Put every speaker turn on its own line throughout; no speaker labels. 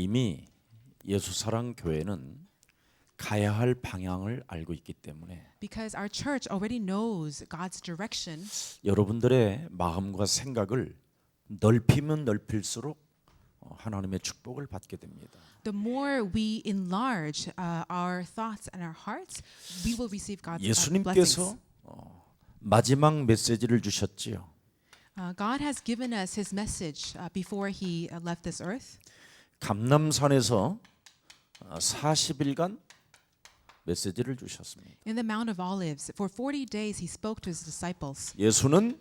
이미 예수 사랑 교회는 가야 할 방향을 알고 있기 때문에
Because our church already knows God's direction.
여러분들의 마음과 생각을 넓히면 넓힐수록 하나님의 축복을 받게 됩니다.
The more we enlarge our thoughts and our hearts, we will receive God's
예수님께서
blessings.
마지막 메시지를 주셨지요.
God has given us His message before He left this earth.
감람산에서 40일간 메시지를 주셨습니다.
In the Mount of Olives, for 40 days He spoke to His disciples.
예수는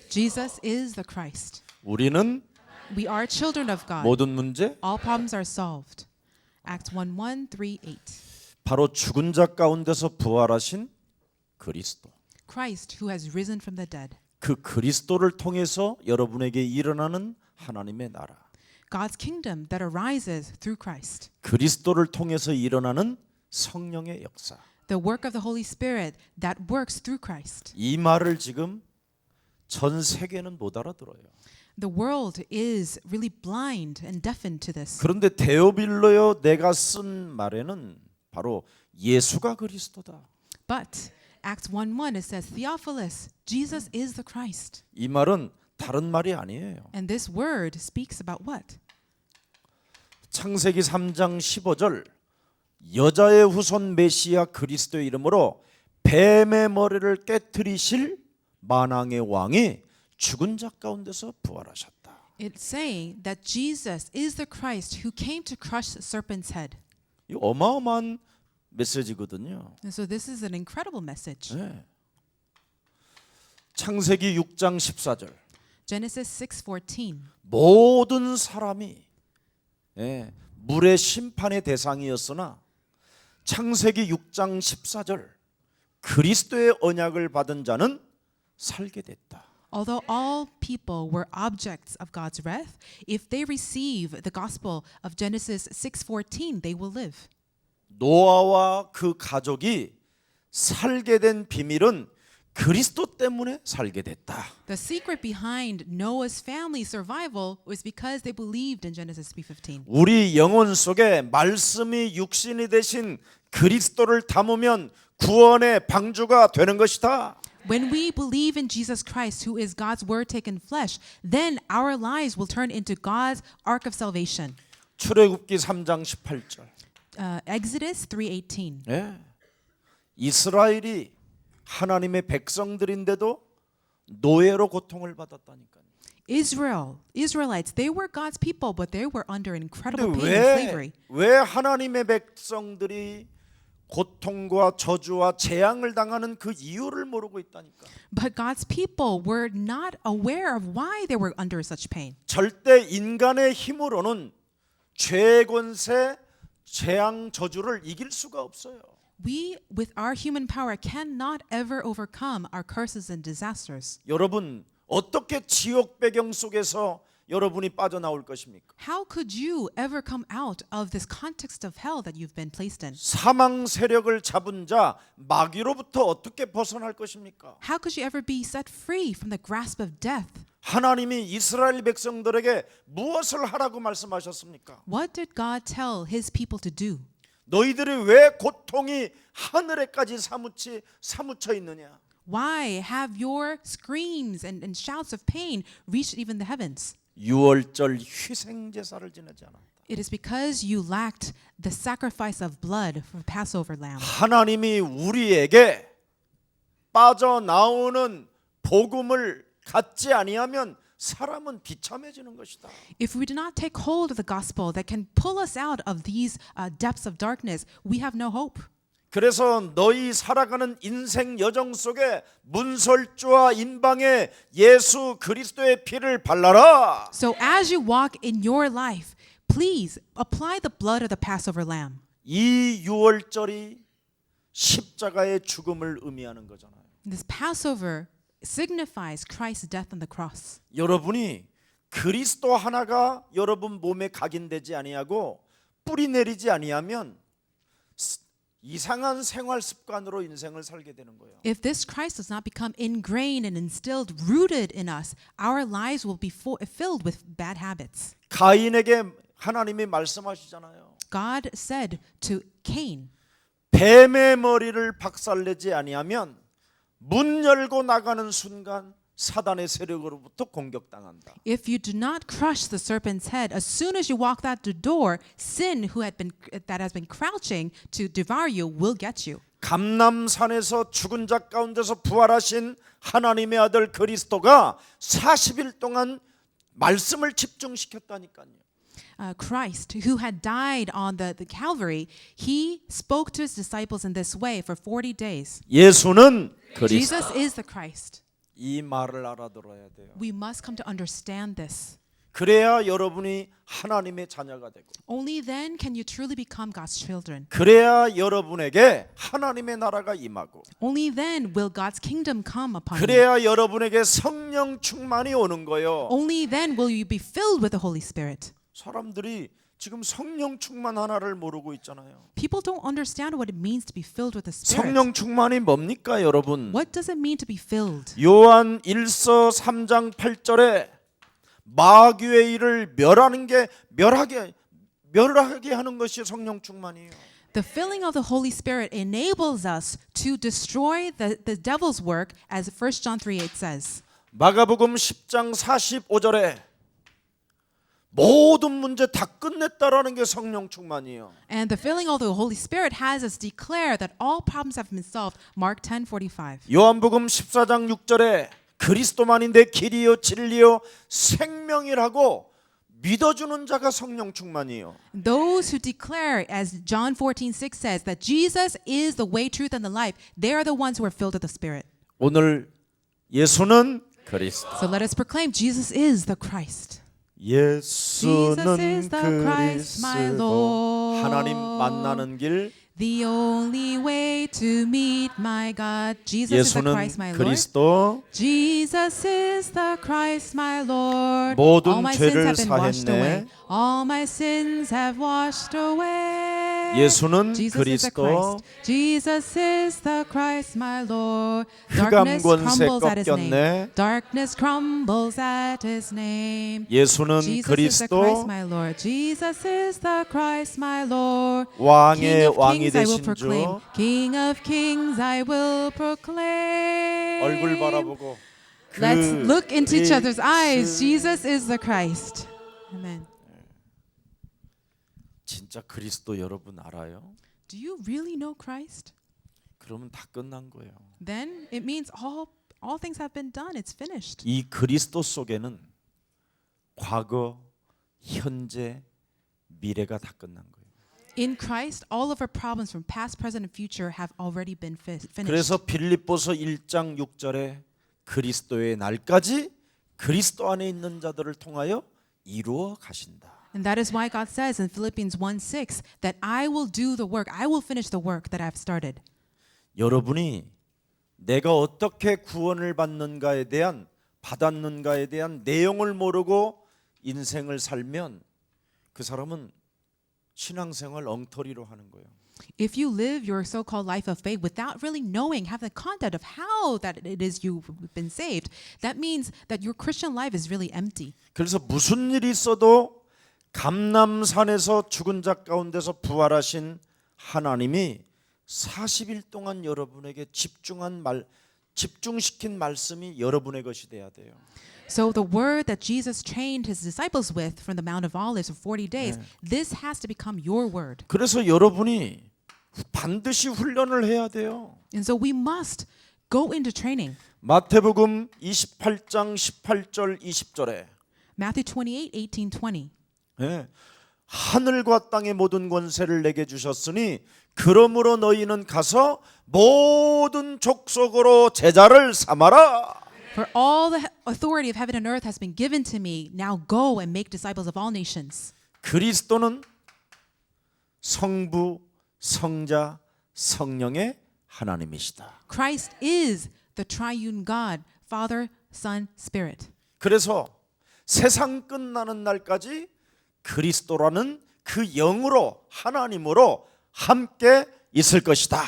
Jesus is the Christ.
우리는
We are children of God.
모든 문제
All problems are solved. Acts 1:1, 3:8.
바로 죽은 자 가운데서 부활하신 그리스도.
Christ who has risen from the dead.
그 그리스도를 통해서 여러분에게 일어나는 하나님의 나라.
God's kingdom that arises through Christ.
그리스도를 통해서 일어나는 성령의 역사.
The work of the Holy Spirit that works through Christ.
이 말을 지금 전 세계는 못 알아들어요.
The world is really blind and deafened to this.
그런데 데오빌로요 내가 쓴 말에는 바로 예수가 그리스도다.
But Acts 1:1 it says Theophilus, Jesus is the Christ.
이 말은 다른 말이 아니에요.
And this word speaks about what?
창세기 3장 15절 여자의 후손 메시아 그리스도의 이름으로 뱀의 머리를 깨트리실 만왕의 왕이 죽은 자 가운데서 부활하셨다.
It's saying that Jesus is the Christ who came to crush the serpent's head.
이 어마어마한 메시지거든요.
And so this is an incredible message.
네. 창세기 6장 14절
Genesis 6:14.
모든 사람이 물의 심판의 대상이었으나 창세기 6장 14절 그리스도의 언약을 받은 자는 살게 됐다.
Although all people were objects of God's wrath, if they receive the gospel of Genesis 6:14, they will live.
노아와 그 가족이 살게 된 비밀은 그리스도 때문에 살게 됐다.
The secret behind Noah's family survival was because they believed in Genesis 3:15.
우리 영혼 속에 말씀이 육신이 되신 그리스도를 담으면 구원의 방주가 되는 것이다.
When we believe in Jesus Christ, who is God's word taken flesh, then our lives will turn into God's ark of salvation.
출애굽기 3장 18절.
Exodus 3:18.
예. 이스라엘이 하나님의 백성들인데도 노예로 고통을 받았다니까요.
Israelites, they were God's people, but they were under incredible
근데
pain and slavery.
왜 하나님의 백성들이 고통과 저주와 재앙을 당하는 그 이유를 모르고 있다니까.
But God's people were not aware of why they were under such pain.
절대 인간의 힘으로는 죄 권세, 재앙 저주를 이길 수가 없어요.
We, with our human power, cannot ever overcome our curses and disasters.
여러분 어떻게 지옥 배경 속에서 여러분이 빠져나올 것입니까?
How could you ever come out of this context of hell that you've been placed in?
사망 세력을 잡은 자 마귀로부터 어떻게 벗어날 것입니까?
How could you ever be set free from the grasp of death?
하나님이 이스라엘 백성들에게 무엇을 하라고 말씀하셨습니까?
What did God tell His people to do?
너희들이 왜 고통이 하늘에까지 사무쳐 있느냐?
Why have your screams and shouts of pain reached even the heavens?
유월절 희생 제사를 지내지 않았다.
It is because you lacked the sacrifice of blood for Passover lamb.
하나님이 우리에게 빠져나오는 복음을 갖지 아니하면 사람은 비참해지는 것이다.
If we do not take hold of the gospel that can pull us out of these depths of darkness, we have no hope.
그래서 너희 살아가는 인생 여정 속에 문설주와 인방에 예수 그리스도의 피를 발라라.
So as you walk in your life, please apply the blood of the Passover lamb.
이 유월절이 십자가의 죽음을 의미하는 거잖아요.
This Passover signifies Christ's death on the cross.
여러분이 그리스도 하나가 여러분 몸에 각인되지 아니하고 뿌리 내리지 아니하면 이상한 생활 습관으로 인생을 살게 되는 거예요.
If this Christ does not become ingrained and instilled, rooted in us, our lives will be filled with bad habits.
가인에게 하나님이 말씀하시잖아요.
God said to Cain,
뱀의 머리를 박살내지 아니하면 문 열고 나가는 순간 사단의 세력으로부터 공격당한다.
if you do not crush the serpent's head, as soon as you walk out the door, sin that has been crouching to devour you will get you.
감람산에서 죽은 자 가운데서 부활하신 하나님의 아들 그리스도가 40일 동안 말씀을 집중시켰다니까요.
Christ, who had died on the Calvary, he spoke to his disciples in this way for 40 days.
예수는 그리스도.
Jesus is the Christ.
이 말을 알아들어야 돼요.
We must come to understand this.
그래야 여러분이 하나님의 자녀가 되고,
Only then can you truly become God's children.
그래야 여러분에게 하나님의 나라가 임하고,
Only then will God's kingdom come upon you.
그래야 여러분에게 성령 충만이 오는 거요.
Only then will you be filled with the Holy Spirit.
사람들이 지금 성령 충만 하나를 모르고 있잖아요.
People don't understand what it means to be filled with the Spirit.
성령 충만이 뭡니까, 여러분?
What does it mean to be filled?
요한 1서 3장 8절에 마귀의 일을 멸하게 하는 것이 성령 충만이에요.
The filling of the Holy Spirit enables us to destroy the devil's work, as 1 John 3:8 says.
마가복음 10장 45절에 모든 문제 다 끝냈다라는 게 성령 충만이에요.
And the filling of the Holy Spirit has us declare that all problems have been solved. Mark 10:45.
요한복음 14장 6절에 그리스도만이 내 길이요 진리요 생명이라고 믿어주는 자가 성령 충만이에요.
Those who declare, as John 14:6 says, that Jesus is the way, truth, and the life, they are the ones who are filled with the Spirit.
오늘 예수는 그리스도.
So let us proclaim Jesus is the Christ.
예수는
Jesus is the Christ, my
그리스도.
Lord.
하나님 만나는 길.
The only way to meet my God. Jesus is the
예수는
Christ, my Lord.
그리스도.
Jesus is the Christ, my Lord.
모든
All my sins
죄를
have been washed
사했네.
away. All my sins have washed away.
예수는
Jesus is the
그리스도.
Christ. Jesus is the Christ, my Lord.
흑암
Darkness
권세
crumbles at his name.
꺾였네.
Darkness crumbles at his name.
예수는
Jesus is the Christ,
그리스도.
my Lord. Jesus is the Christ, my Lord.
왕의
King of
왕이
kings I will
되신
proclaim.
주.
King of kings I will proclaim.
얼굴 바라보고
Let's look into each other's eyes.
그리스-
Jesus is the Christ. Amen.
진짜 그리스도 여러분 알아요?
Do you really know Christ?
그러면 다 끝난 거예요.
Then it means all things have been done. It's finished.
이 그리스도 속에는 과거, 현재, 미래가 다 끝난 거예요.
In Christ, all of our problems from past, present, and future have already been finished.
그래서 빌립보서 1장 6절에 그리스도의 날까지 그리스도 안에 있는 자들을 통하여 이루어 가신다.
And that is why God says in Philippians 1:6 that I will do the work. I will finish the work that I've started.
여러분이 내가 어떻게 구원을 받았는가에 대한 내용을 모르고 인생을 살면 그 사람은 신앙생활 엉터리로 하는 거예요.
If you live your so-called life of faith without really knowing, have the content of how that it is you've been saved, that means that your Christian life is really empty.
그래서 무슨 일이 있어도 감람산에서 죽은 자 가운데서 부활하신 하나님이 40일 동안 여러분에게 집중시킨 말씀이 여러분의 것이 돼야 돼요.
So the word that Jesus trained his disciples with from the Mount of Olives for 40 days, this has to become your word.
그래서 여러분이 반드시 훈련을 해야 돼요.
And so we must go into training.
마태복음 28장 18절 20절에
Matthew 28:18, 20.
예, 하늘과 땅의 모든 권세를 내게 주셨으니 그러므로 너희는 가서 모든 족속으로 제자를 삼아라.
For all the authority of heaven and earth has been given to me. Now go and make disciples of all nations.
그리스도는 성부, 성자, 성령의 하나님이시다.
Christ is the triune God, Father, Son, Spirit.
그래서 세상 끝나는 날까지 그리스도라는 그 영으로 하나님으로 함께 있을 것이다.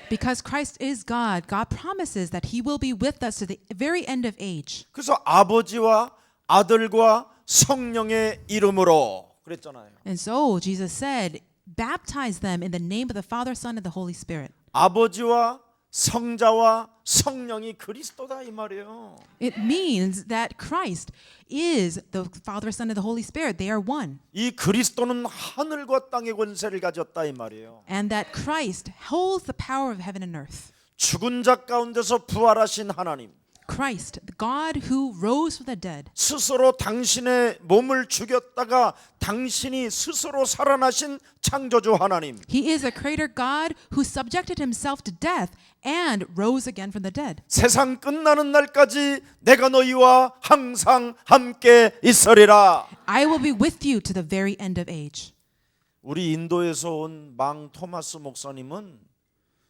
Because Christ is God, God promises that He will be with us to the very end of age.
그래서 아버지와 아들과 성령의 이름으로 그랬잖아요.
And so Jesus said, baptize them in the name of the Father, Son, and the Holy Spirit.
아버지와 성자와 성령이 그리스도다 이 말이에요.
It means that Christ is the Father, Son, and the Holy Spirit. They are one.
이 그리스도는 하늘과 땅의 권세를 가졌다 이 말이에요.
And that Christ holds the power of heaven and earth.
죽은 자 가운데서 부활하신 하나님,
Christ, the God who rose from the dead,
스스로 당신의 몸을 죽였다가 당신이 스스로 살아나신 창조주 하나님,
He is a creator God who subjected himself to death and rose again from the dead.
세상 끝나는 날까지 내가 너희와 항상 함께 있으리라.
I will be with you to the very end of age.
우리 인도에서 온 망 토마스 목사님은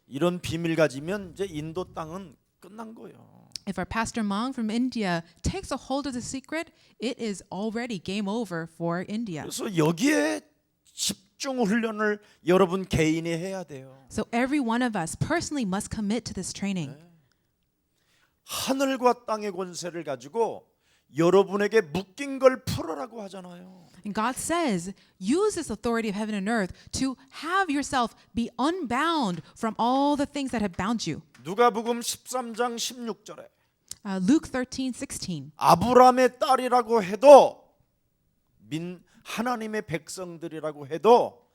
이런 비밀 가지면 이제 인도 땅은 끝난 거예요.
If our Pastor Mang from India takes a hold of the secret, it is already game over for India.
그래서 여기에 집중 훈련을 여러분 개인이 해야 돼요.
So every one of us personally must commit to this training.
하늘과 땅의 권세를 가지고 여러분에게 묶인 걸 풀어라고 하잖아요.
And God says, use this authority of heaven and earth to have yourself be unbound from all the things that have bound you.
누가복음 13장 16절에
Luke 13:16.
아브라함의 딸이라고 해도 하나님의 백성들이라고 해도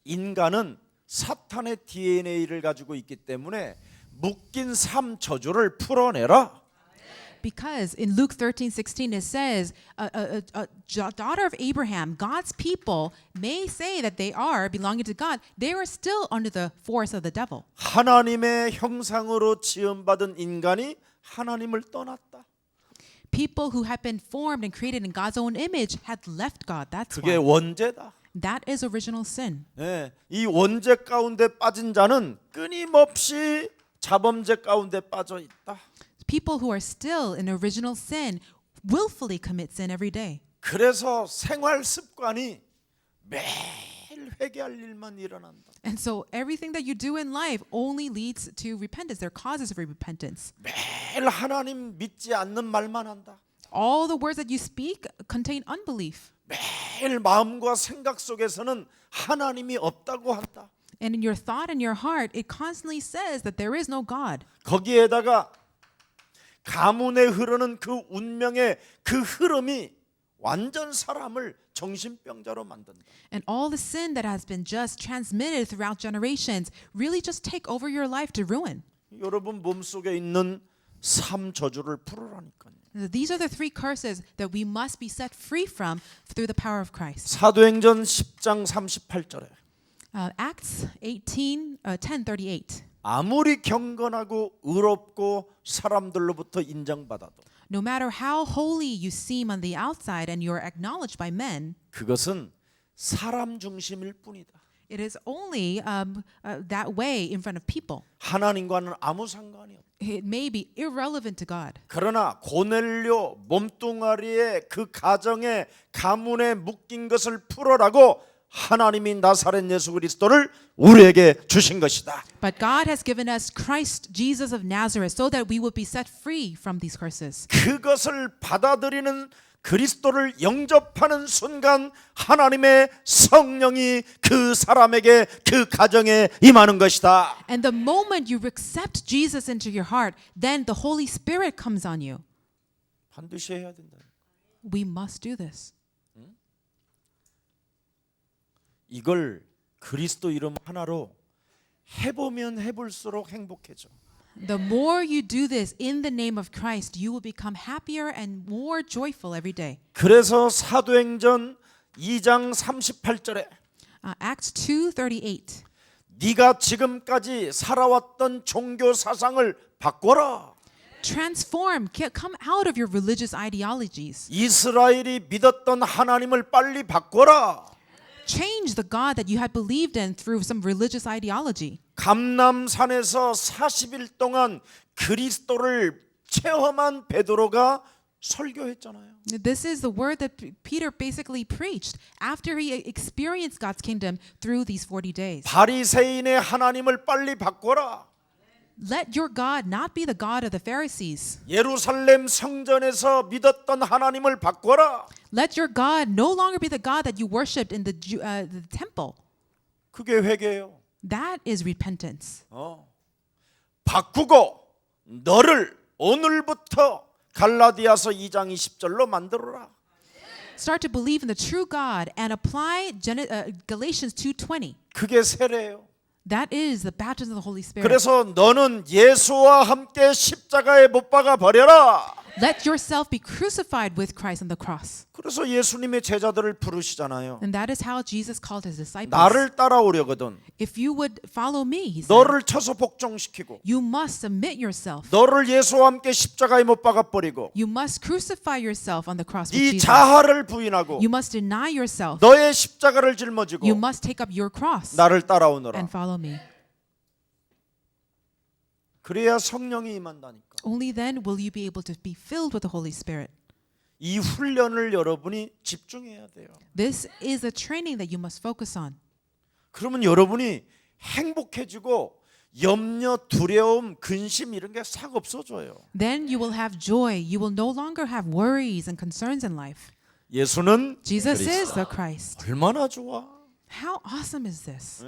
인간은 사탄의 DNA를 가지고 있기 때문에 묶인 삶 저주를 풀어내라.
Because in Luke 13:16 it says, a daughter of Abraham, God's people may say that they are belonging to God. They are still under the force of the devil.
하나님의 형상으로 지음받은 인간이 하나님을 떠났다.
People who have been formed and created in God's own image had left God. That's
그게
why.
원죄다.
That is original sin.
예, 이 원죄 가운데 빠진 자는 끊임없이 자범죄 가운데 빠져 있다.
People who are still in original sin willfully commit sin every day.
그래서 생활 습관이 매일 회개할 일만 일어난다.
And so everything that you do in life only leads to repentance. They're causes of repentance.
매일 하나님 믿지 않는 말만 한다.
All the words that you speak contain unbelief.
매일 마음과 생각 속에서는 하나님이 없다고 한다.
And in your thought and your heart, it constantly says that there is no God.
거기에다가 가문에 흐르는 그 운명의 그 흐름이 완전 사람을 정신병자로 만든다.
And all the sin that has been just transmitted throughout generations really just take over your life to ruin.
여러분 몸속에 있는 삶 저주를 풀으라니까요.
These are the three curses that we must be set free from through the power of Christ.
사도행전 10장 38절에
Acts 10:38.
아무리 경건하고 의롭고 사람들로부터 인정받아도
No matter how holy you seem on the outside and you're acknowledged by men,
그것은 사람 중심일 뿐이다.
it is only that way in front of people.
하나님과는 아무 상관이 없다.
It may be irrelevant to God.
그러나 고넬료 몸뚱아리의 그 가정의 가문에 묶인 것을 풀어라고 하나님이 나사렛 예수 그리스도를 우리에게 주신 것이다.
But God has given us Christ Jesus of Nazareth so that we will be set free from these curses.
그것을 받아들이는 그리스도를 영접하는 순간 하나님의 성령이 그 사람에게 그 가정에 임하는 것이다.
And the moment you accept Jesus into your heart, then the Holy Spirit comes on you.
반드시 해야 된다.
We must do this.
이걸 그리스도 이름 하나로 해보면 해볼수록 행복해져.
The more you do this in the name of Christ, you will become happier and more joyful every day.
그래서 사도행전 2장 38절에
Acts 2:38.
네가 지금까지 살아왔던 종교 사상을 바꿔라.
Transform, come out of your religious ideologies.
이스라엘이 믿었던 하나님을 빨리 바꿔라.
Change the God that you had believed in through some religious ideology.
감람산에서 40일 동안 그리스도를 체험한 베드로가 설교했잖아요.
This is the word that Peter basically preached after he experienced God's kingdom through these 40 days.
바리새인의 하나님을 빨리 바꿔라.
Let your God not be the God of the Pharisees.
예루살렘 성전에서 믿었던 하나님을 바꿔라.
Let your God no longer be the God that you worshipped in the temple.
그게 회개예요.
That is repentance.
바꾸고 너를 오늘부터 갈라디아서 2장 20절로 만들어라.
Start to believe in the true God and apply Galatians 2:20.
그게 세례예요.
That is the baptism of the Holy Spirit.
그래서 너는 예수와 함께 십자가에 못 박아 버려라.
Let yourself be crucified with Christ on the cross.
그래서 예수님의 제자들을 부르시잖아요.
And that is how Jesus called his disciples.
나를 따라오려거든
If you would follow me, he said,
너를 쳐서 복종시키고
you must submit yourself.
너를 예수와 함께 십자가에 못 박아 버리고
You must crucify yourself on the cross with
네
Jesus.
자아를 부인하고
You must deny yourself.
너의 십자가를 짊어지고
You must take up your cross
나를 따라오너라.
and follow me.
그래야 성령이 임한다니까.
Only then will you be able to be filled with the Holy Spirit.
이 훈련을 여러분이 집중해야 돼요.
This is a training that you must focus on.
그러면 여러분이 행복해지고 염려, 두려움, 근심 이런 게 싹 없어져요.
Then you will have joy. You will no longer have worries and concerns in life.
예수는
Jesus
그리스도.
is the Christ.
얼마나 좋아.
How awesome is this?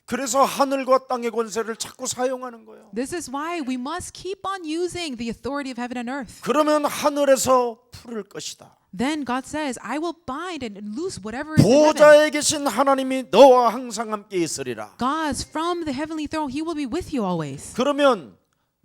그래서 하늘과 땅의 권세를 자꾸 사용하는 거예요.
This is why we must keep on using the authority of heaven and earth.
그러면 하늘에서 풀을 것이다.
Then God says, I will bind and loose whatever is in heaven.
보좌에 계신 하나님이 너와 항상 함께 있으리라.
God's from the heavenly throne. He will be with you always.
그러면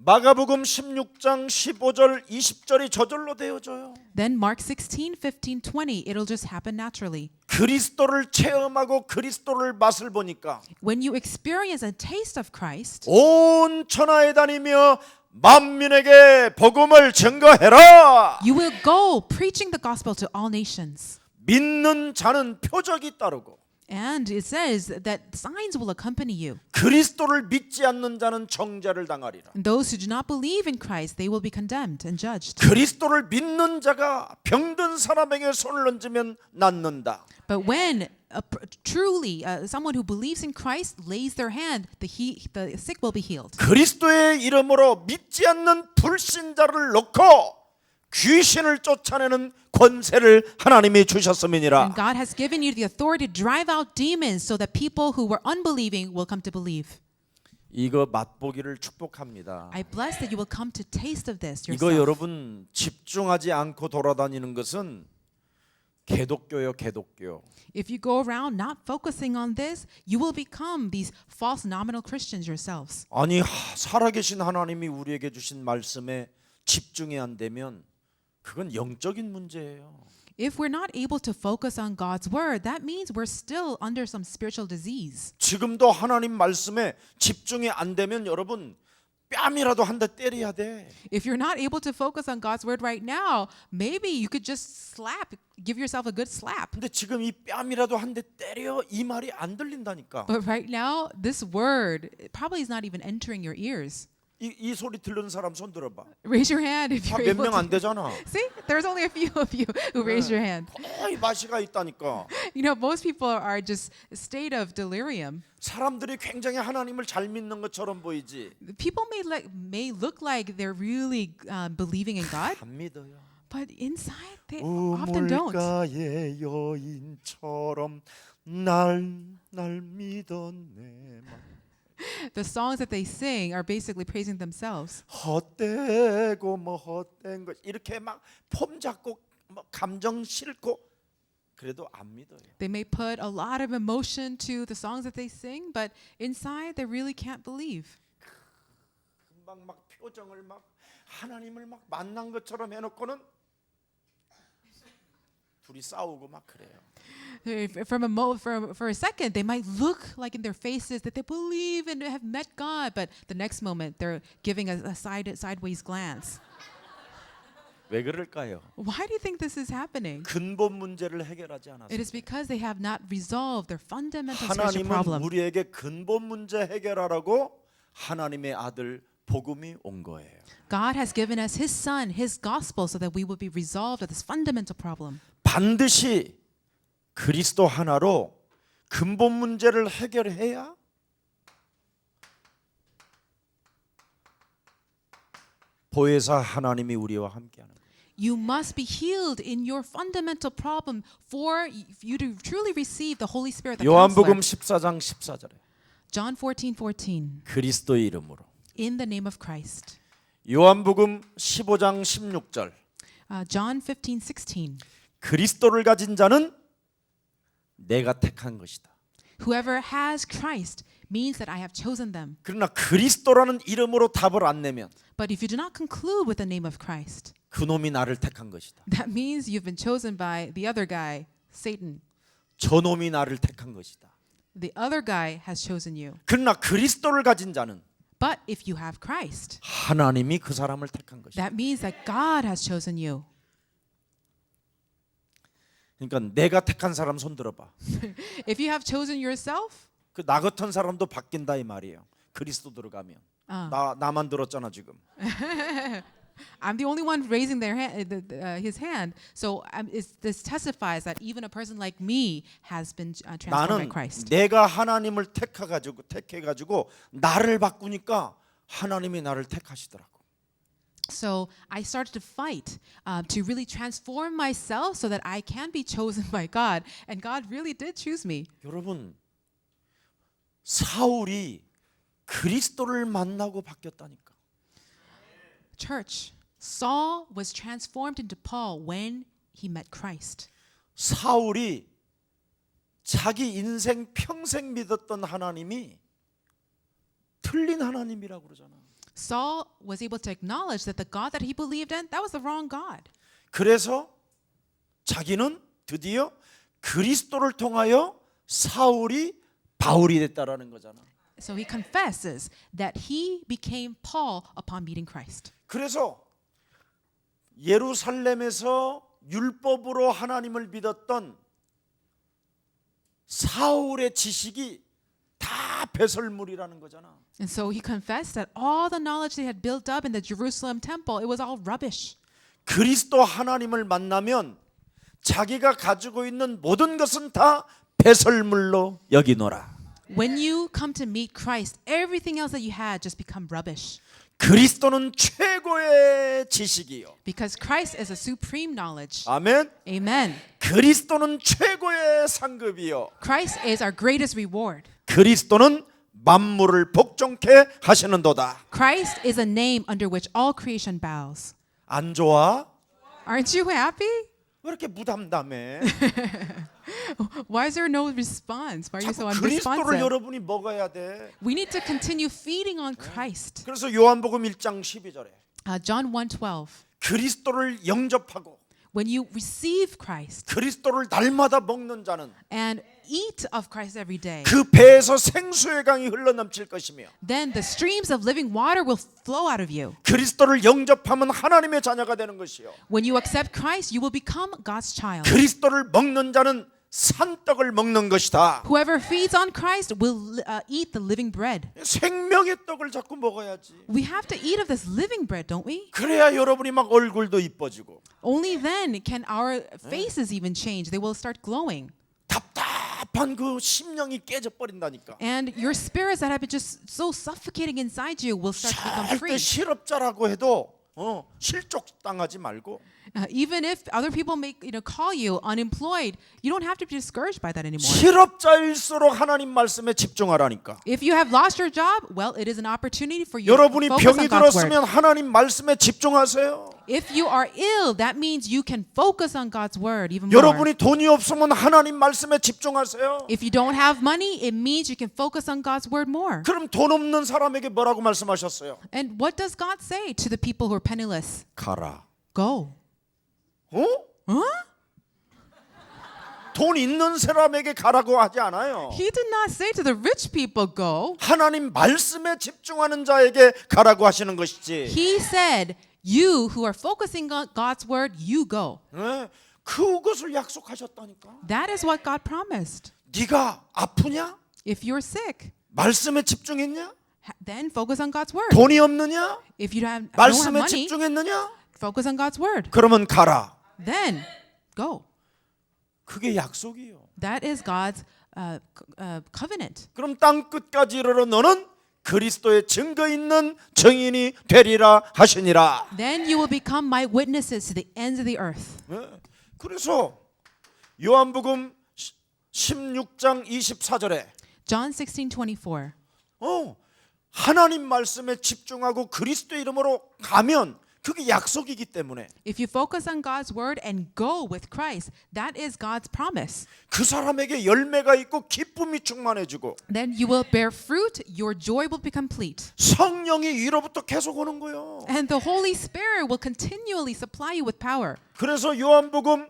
마가복음 16장 15절 20절이 저절로 되어져요.
Then Mark 16, 15, 20, it'll just happen naturally.
그리스도를 체험하고 그리스도를 맛을 보니까
When you experience a taste of Christ,
온 천하에 다니며 만민에게 복음을 증거해라.
you will go preaching the gospel to all nations.
믿는 자는 표적이 따르고
And it says that signs will accompany you.
그리스도를 믿지 않는 자는 정죄를 당하리라.
And those who do not believe in Christ, they will be condemned and judged.
그리스도를 믿는 자가 병든 사람에게 손을 얹으면 낫는다.
But when truly someone who believes in Christ lays their hand, the sick will be healed.
그리스도의 이름으로 믿지 않는 불신자를 놓고 귀신을 쫓아내는 권세를 하나님이 주셨음이니라.
And God has given you the authority to drive out demons so that people who were unbelieving will come to believe.
이거 맛보기를 축복합니다.
I bless that you will come to taste of this
이거
yourself.
여러분 집중하지 않고 돌아다니는 것은 개독교요, 개독교.
If you go around not focusing on this, you will become these false nominal Christians yourselves.
아니 살아계신 하나님이 우리에게 주신 말씀에 집중이 안 되면 그건 영적인 문제예요.
If we're not able to focus on God's word, that means we're still under some spiritual disease.
지금도 하나님 말씀에 집중이 안 되면 여러분 뺨이라도 한 대 때려야 돼.
If you're not able to focus on God's word right now, maybe you could just give yourself a good slap.
근데 지금 이 뺨이라도 한 대 때려 이 말이 안 들린다니까.
But right now, this word probably is not even entering your ears.
이 소리 들리는 사람 손 들어봐.
Raise your hand if you're
몇
able
명 안
to.
되잖아.
See, there's only a few of you who raise your hand.
거의 마시가 있다니까.
You know, most people are just a state of delirium.
사람들이 굉장히 하나님을 잘 믿는 것처럼 보이지.
People may look like they're really believing in God,
안 믿어요.
but inside they often don't.
우물가의 여인처럼 날 믿었네.
The songs that they sing are basically praising themselves.
헛되고 뭐 헛된 것 이렇게 막 폼 잡고 뭐 감정 싫고 그래도 안 믿어요.
They may put a lot of emotion to the songs that they sing, but inside they really can't believe.
금방 막 표정을 막 하나님을 막 만난 것처럼 해놓고는 둘이 싸우고 막 그래요.
For a second, they might look like in their faces that they believe and have met God, but the next moment they're giving a sideways glance.
왜 그럴까요?
Why do you think this is happening?
근본 문제를 해결하지 않았어요.
It is because they have not resolved their fundamental spiritual
하나님은
problem.
우리에게 근본 문제 해결하라고 하나님의 아들 복음이 온 거예요.
God has given us His Son, His gospel, so that we will be resolved of this fundamental problem.
반드시 그리스도 하나로 근본 문제를 해결해야 보혜사 하나님이 우리와 함께하는 거예요.
You must be healed in your fundamental problem for you to truly receive the Holy Spirit, the
요한복음
counselor.
14장 14절에
John 14:14.
그리스도의 이름으로.
In the name of Christ.
요한복음 15장 16절
John 15:16.
그리스도를 가진 자는 내가 택한 것이다.
Whoever has Christ means that I have chosen them.
그러나 그리스도라는 이름으로 답을 안 내면
But if you do not conclude with the name of Christ,
그놈이 나를 택한 것이다.
that means you've been chosen by the other guy, Satan.
저놈이 나를 택한 것이다.
The other guy has chosen you.
그러나 그리스도를 가진 자는
But if you have Christ,
하나님이 그 사람을 택한 것이다.
that means that God has chosen you.
그러니까 내가 택한 사람 손 들어봐.
If you have chosen yourself,
그 나 같은 사람도 바뀐다 이 말이에요. 그리스도 들어가면. 나만 들었잖아 지금.
I'm the only one raising their his hand. So this testifies that even a person like me has been transformed by
나는
Christ.
내가 하나님을 택해가지고 나를 바꾸니까 하나님이 나를 택하시더라고.
So I started to fight to really transform myself so that I can be chosen by God. And God really did choose me.
여러분 사울이 그리스도를 만나고 바뀌었다니까.
Church, Saul was transformed into Paul when he met Christ.
사울이 자기 인생 평생 믿었던 하나님이 틀린 하나님이라고 그러잖아.
Saul was able to acknowledge that the God that he believed in, that was the wrong God.
그래서 자기는 드디어 그리스도를 통하여 사울이 바울이 됐다라는 거잖아.
So he confesses that he became Paul upon meeting Christ.
그래서 예루살렘에서 율법으로 하나님을 믿었던 사울의 지식이 다 배설물이라는 거잖아.
And so he confessed that all the knowledge they had built up in the Jerusalem temple, it was all rubbish.
그리스도 하나님을 만나면 자기가 가지고 있는 모든 것은 다 배설물로 여기노라.
When you come to meet Christ, everything else that you had just become rubbish.
그리스도는 최고의 지식이요.
Because Christ is a supreme knowledge.
아멘.
Amen.
그리스도는 최고의 상급이요.
Christ is our greatest reward.
그리스도는 만물을 복종케 하시는도다.
Christ is a name under which all creation bows.
안 좋아?
Aren't you happy?
왜 이렇게 무담담해?
Why is there no response? Why are you so
자꾸 그리스도를
unresponsive?
여러분이 먹어야 돼.
We need to continue feeding on Christ.
그래서 요한복음 1장 12절에
John 1:12.
그리스도를 영접하고
When you receive Christ
그리스도를 날마다 먹는 자는
and eat of Christ every day,
그 배에서 생수의 강이 흘러넘칠 것이며
then the streams of living water will flow out of you.
그리스도를 영접하면 하나님의 자녀가 되는 것이요.
When you accept Christ, you will become God's child.
그리스도를 먹는 자는 산떡을 먹는 것이다.
Whoever feeds on Christ will eat the living bread.
생명의 떡을 자꾸 먹어야지.
We have to eat of this living bread, don't we?
그래야 여러분이 막 얼굴도 이뻐지고
Only then can our faces even change. They will start glowing.
답답한 그 심령이 깨져 버린다니까.
And your spirits that have been just so suffocating inside you will start to become
절대
free.
실업자라고 해도 실족 당하지 말고
Even if other people call you unemployed, you don't have to be discouraged by that anymore.
실업자일수록 하나님 말씀에 집중하라니까.
If you have lost your job, well, it is an opportunity for you to
여러분이
focus
병이
on God's word.
들었으면 하나님 말씀에 집중하세요.
If you are ill, that means you can focus on God's word even more.
여러분이 돈이 없으면 하나님 말씀에 집중하세요.
If you don't have money, it means you can focus on God's word more.
그럼 돈 없는 사람에게 뭐라고 말씀하셨어요?
And what does God say to the people who are penniless?
가라.
Go.
어? 돈 있는 사람에게 가라고 하지 않아요.
He did not say to the rich people, go.
하나님 말씀에 집중하는 자에게 가라고 하시는 것이지.
He said, you who are focusing on God's word, you go.
네, 그것을 약속하셨다니까.
That is what God promised.
네가 아프냐?
If you're sick,
말씀에 집중했냐?
then focus on God's word.
돈이 없느냐?
If you don't have
말씀에
money,
집중했느냐?
focus on God's word.
그러면 가라.
Then go.
그게 약속이요.
That is God's covenant.
그럼 땅 끝까지 이르러 너는 그리스도의 증거 있는 증인이 되리라 하시니라.
Then you will become my witnesses to the ends of the earth.
네. 그래서 요한복음 16장 24절에
John 16:24.
하나님 말씀에 집중하고 그리스도 이름으로 가면 그게 약속이기 때문에
If you focus on God's word and go with Christ, that is God's promise.
그 사람에게 열매가 있고 기쁨이 충만해지고
Then you will bear fruit, your joy will be complete.
성령이 위로부터 계속 오는 거예요.
And the Holy Spirit will continually supply you with power.
그래서 요한복음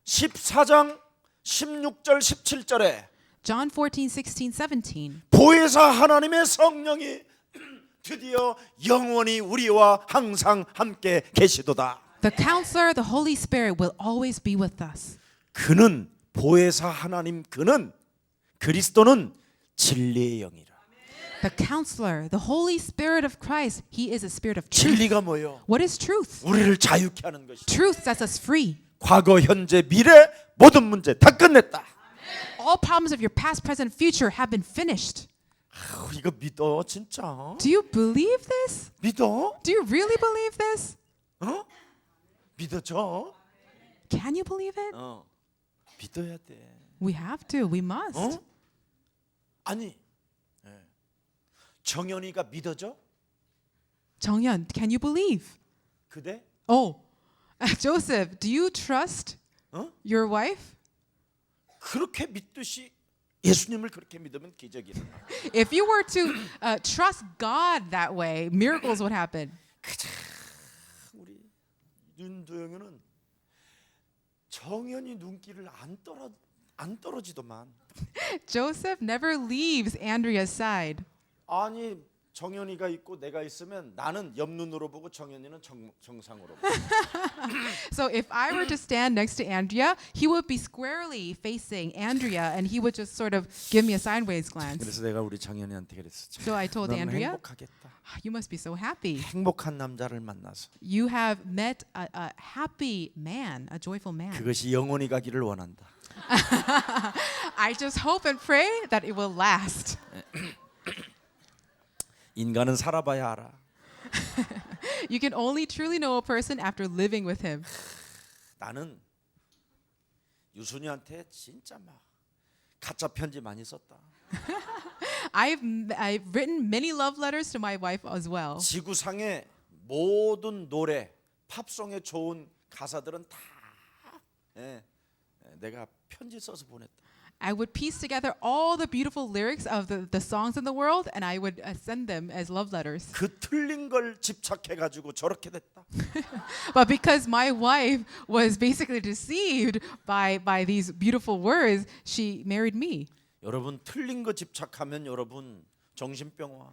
14장 16절 17절에
John 14:16, 17.
보혜사 하나님의 성령이 드디어 영원히 우리와 항상 함께 계시도다.
The counselor, the Holy Spirit will always be with us.
그는 보혜사 하나님 그는 그리스도는 진리의 영이라.
The counselor, the Holy Spirit of Christ, he is a spirit of truth.
진리가 뭐요?
What is truth?
우리를 자유케 하는 것이다.
Truth sets us free.
과거, 현재, 미래 모든 문제 다 끝냈다.
All problems of your past, present, future have been finished.
이거 믿어 진짜?
Do you believe this?
믿어?
Do you really believe this?
믿어져?
Can you believe it?
믿어야 돼.
We have to. We must.
아니, 정연이가 믿어져?
정연, can you believe?
그대?
Oh, Joseph, do you trust your wife?
그렇게 믿듯이 예수님을 그렇게 믿으면 기적이 일어나.
If you were to trust God that way, miracles would happen.
우리 윤도영이는 정연이 눈길을 안 떨어지더만.
Joseph never leaves Andrea's side.
아니 정연이가 있고 내가 있으면 나는 옆눈으로 보고 정연이는 정상으로 보고.
So if I were to stand next to Andrea, he would be squarely facing Andrea and he would just sort of give me a sideways glance.
그래서 내가 우리 정연이한테 그랬어.
So I told
너는
Andrea,
행복하겠다.
you must be so happy.
행복한 남자를 만나서
You have met a happy man, a joyful man.
그것이 영원히 가기를 원한다.
I just hope and pray that it will last.
인간은 살아봐야 알아.
You can only truly know a person after living with him.
나는 유순이한테 진짜 막 가짜 편지 많이 썼다.
I've written many love letters to my wife as well.
지구상의 모든 노래, 팝송에 좋은 가사들은 다 내가 편지 써서 보냈다.
I would piece together all the beautiful lyrics of the songs in the world and I would send them as love letters.
그 틀린 걸 집착해 가지고 저렇게 됐다.
But because my wife was basically deceived by these beautiful words, she married me.
여러분 틀린 거 집착하면 여러분 정신병 와.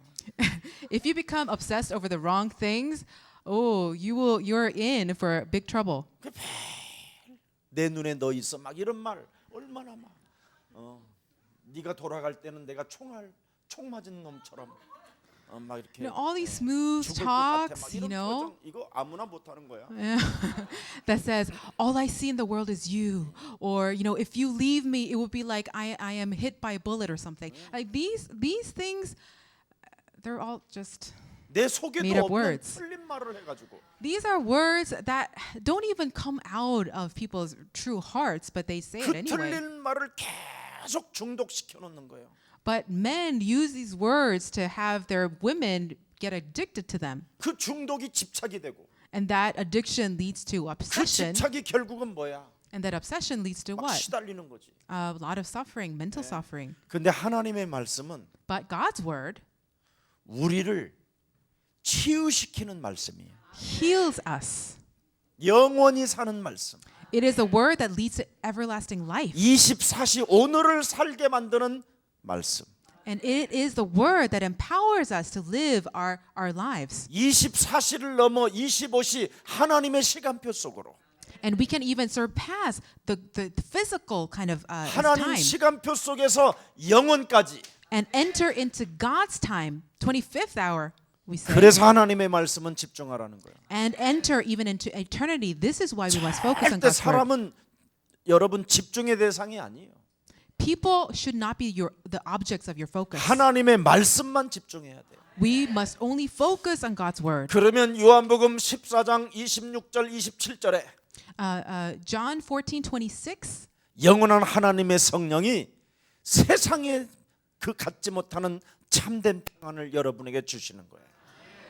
If you become obsessed over the wrong things, you're in for big trouble.
내 눈에 너 있어 막 이런 말 얼마나 막 네가 돌아갈 때는 내가 총 맞은 놈처럼 막 이렇게
All these smooth
죽을 것 같아 막
talks,
이런
know,
표정 이거 아무나 못 하는 거야.
that says, all I see in the world is you. Or, if you leave me, it would be like I am hit by a bullet or something. Like these things, they're all just,
내 속에도
made up
없는
words.
틀린 말을 해가지고
these are words that don't even come out of people's true hearts, but they say it
그
anyway.
틀린 말을 계속 중독시켜 놓는 거예요.
But men use these words to have their women get addicted to them.
그 중독이 집착이 되고
And that addiction leads to
그
obsession.
집착이 결국은 뭐야?
And that obsession leads to
막
what?
시달리는 거지.
A lot of suffering, mental suffering.
근데 하나님의 말씀은
But God's word
우리를 치유시키는 말씀이에요.
heals us.
영원히 사는 말씀.
It is a word that leads to everlasting life.
24시 오늘을 살게 만드는 말씀.
And it is the word that empowers us to live our lives.
24시를 넘어 25시 하나님의 시간표 속으로
And we can even surpass the physical kind of
하나님
time
시간표 속에서 영원까지.
and enter into God's time, 25th hour, we say.
그래서 하나님의 말씀은 집중하라는 거예요.
And enter even into eternity. This is why we must focus on
절대
God's word.
사람은 여러분 집중의 대상이 아니에요.
People should not be the objects of your focus.
하나님의 말씀만 집중해야 돼요.
We must only focus on God's word.
그러면 요한복음 14장 26절 27절에
John 14:26.
영원한 하나님의 성령이 세상에 그 갖지 못하는 참된 평안을 여러분에게 주시는 거예요.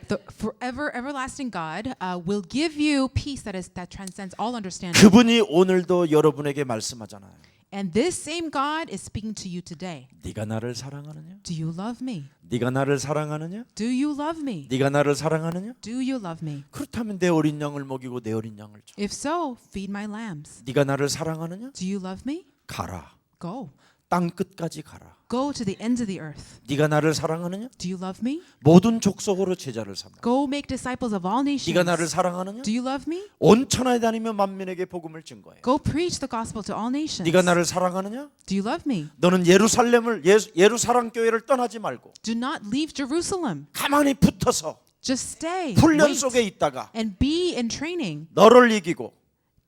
The forever everlasting God will give you peace that transcends all understanding.
그분이 오늘도 여러분에게 말씀하잖아요.
And this same God is speaking to you today.
네가 나를 사랑하느냐?
Do you love me?
네가 나를 사랑하느냐?
Do you love me?
네가 나를 사랑하느냐?
Do you love me?
그렇다면 내 어린 양을 먹이고 내 어린 양을 줘.
If so, feed my lambs.
네가 나를 사랑하느냐?
Do you love me?
가라.
Go.
땅 끝까지 가라.
Go to the ends of the earth.
네가 나를 사랑하느냐?
Do you love me?
모든 족속으로 제자를 삼아.
Go make disciples of all nations.
네가 나를 사랑하느냐?
Do you love me?
온 천하에 다니며 만민에게 복음을 증거해.
Go preach the gospel to all nations.
네가 나를 사랑하느냐?
Do you love me?
너는 예루살렘을 예루살렘 교회를 떠나지 말고
Do not leave Jerusalem.
가만히 붙어서
Just stay.
훈련
Wait,
속에 있다가
and be in training
너를 이기고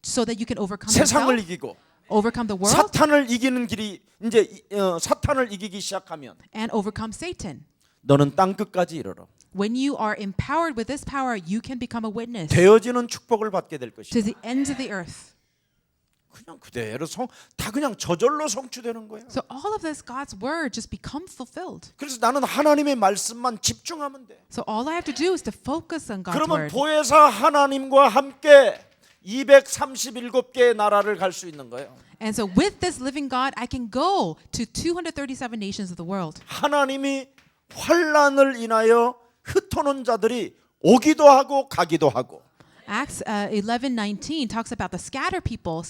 so that you can overcome
세상을
yourself,
이기고
overcome the world,
사탄을 이기는 길이 이제 사탄을 이기기 시작하면
and overcome Satan.
너는 땅 끝까지 이르러
When you are empowered with this power, you can become a witness
되어지는 축복을 받게 될
to
것이다.
the ends of the earth.
그냥 그대로 다 그냥 저절로 성취되는 거야.
So all of this God's word just becomes fulfilled.
그래서 나는 하나님의 말씀만 집중하면 돼.
So all I have to do is to focus on God's
그러면
word.
보혜사 하나님과 함께 237개의 나라를 갈 수 있는 거예요.
And so with this living God, I can go to 237 nations of the world.
하나님이 환난을 인하여 흩어놓은 자들이 오기도 하고 가기도 하고
Acts 11:19 talks about the scattered people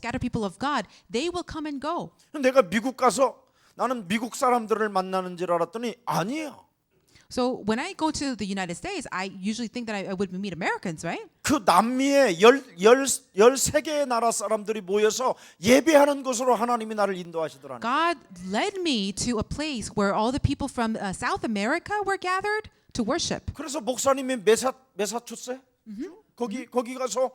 of God. They will come and go.
내가 미국 가서 나는 미국 사람들을 만나는 줄 알았더니 아니에요.
So when I go to the United States, I usually think that I would meet Americans, right?
그 남미에 13개의 나라 사람들이 모여서 예배하는 곳으로 하나님이 나를 인도하시더라는
God led me to a place where all the people from South America were gathered to worship.
그래서 목사님이 메사추세 거기 가서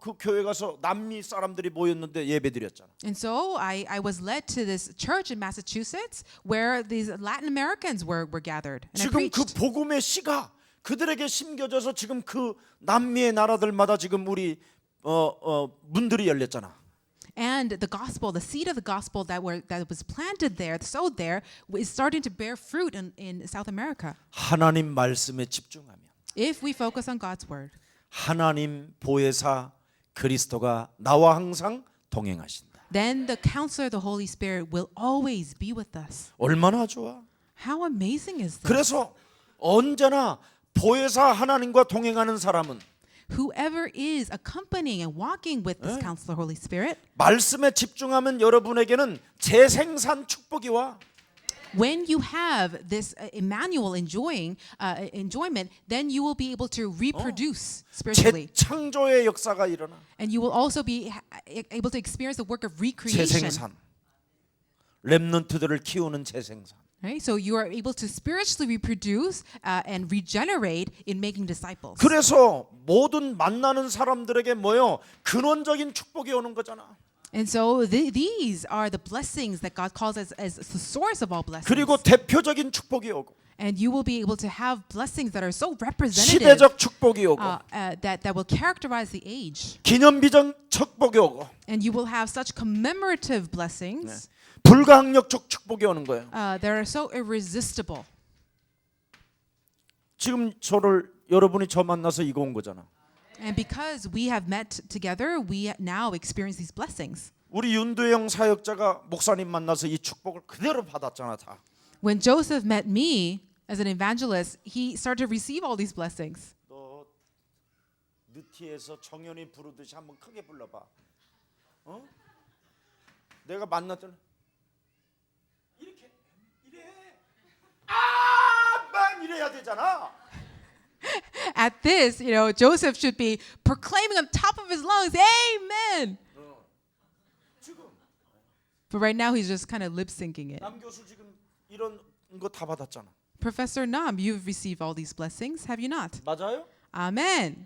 그 교회 가서 남미 사람들이 모였는데 예배드렸잖아.
And so I was led to this church in Massachusetts where these Latin Americans were gathered. And I
지금 그
preached.
복음의 씨가 그들에게 심겨져서 지금 그 남미의 나라들마다 지금 우리 문들이 열렸잖아.
And the gospel, the seed of the gospel that was planted there, sowed there, is starting to bear fruit in South America.
하나님 말씀에 집중하면
If we focus on God's word,
하나님 보혜사 그리스도가 나와 항상 동행하신다.
then the counselor, the Holy Spirit, will always be with us.
얼마나 좋아.
How amazing is this?
그래서 언제나 보혜사 하나님과 동행하는 사람은
Whoever is accompanying and walking with this counselor, Holy Spirit,
말씀에 집중하면 여러분에게는 재생산 축복이 와.
when you have this Emmanuel enjoyment, then you will be able to reproduce spiritually.
재창조의 역사가 일어나.
And you will also be able to experience the work of recreation.
재생산. 렘넌트들을 키우는 재생산.
Right? So you are able to spiritually reproduce and regenerate in making disciples.
그래서 모든 만나는 사람들에게 뭐요? 근원적인 축복이 오는 거잖아.
And so these are the blessings that God calls as the source of all blessings.
그리고 대표적인 축복이 오고
And you will be able to have blessings that are so representative
시대적 축복이 오고
that will characterize the age.
기념비적 축복이 오고
And you will have such commemorative blessings
불가항력적 축복이 오는 거예요.
that are so irresistible.
지금 여러분이 저 만나서 이거 온 거잖아.
And because we have met together, we now experience these blessings.
우리 윤도영 사역자가 목사님 만나서 이 축복을 그대로 받았잖아 다.
When Joseph met me as an evangelist, he started to receive all these blessings.
너 느티에서 정연이 부르듯이 한번 크게 불러봐. 내가 만났던 이래 아만 이래야 되잖아.
At this, Joseph should be proclaiming on top of his lungs, "Amen."
지금
But right now, he's just kind of lip syncing it.
남 교수 지금 이런 거 다 받았잖아.
Professor Nam, you've received all these blessings, have you not?
맞아요?
Amen.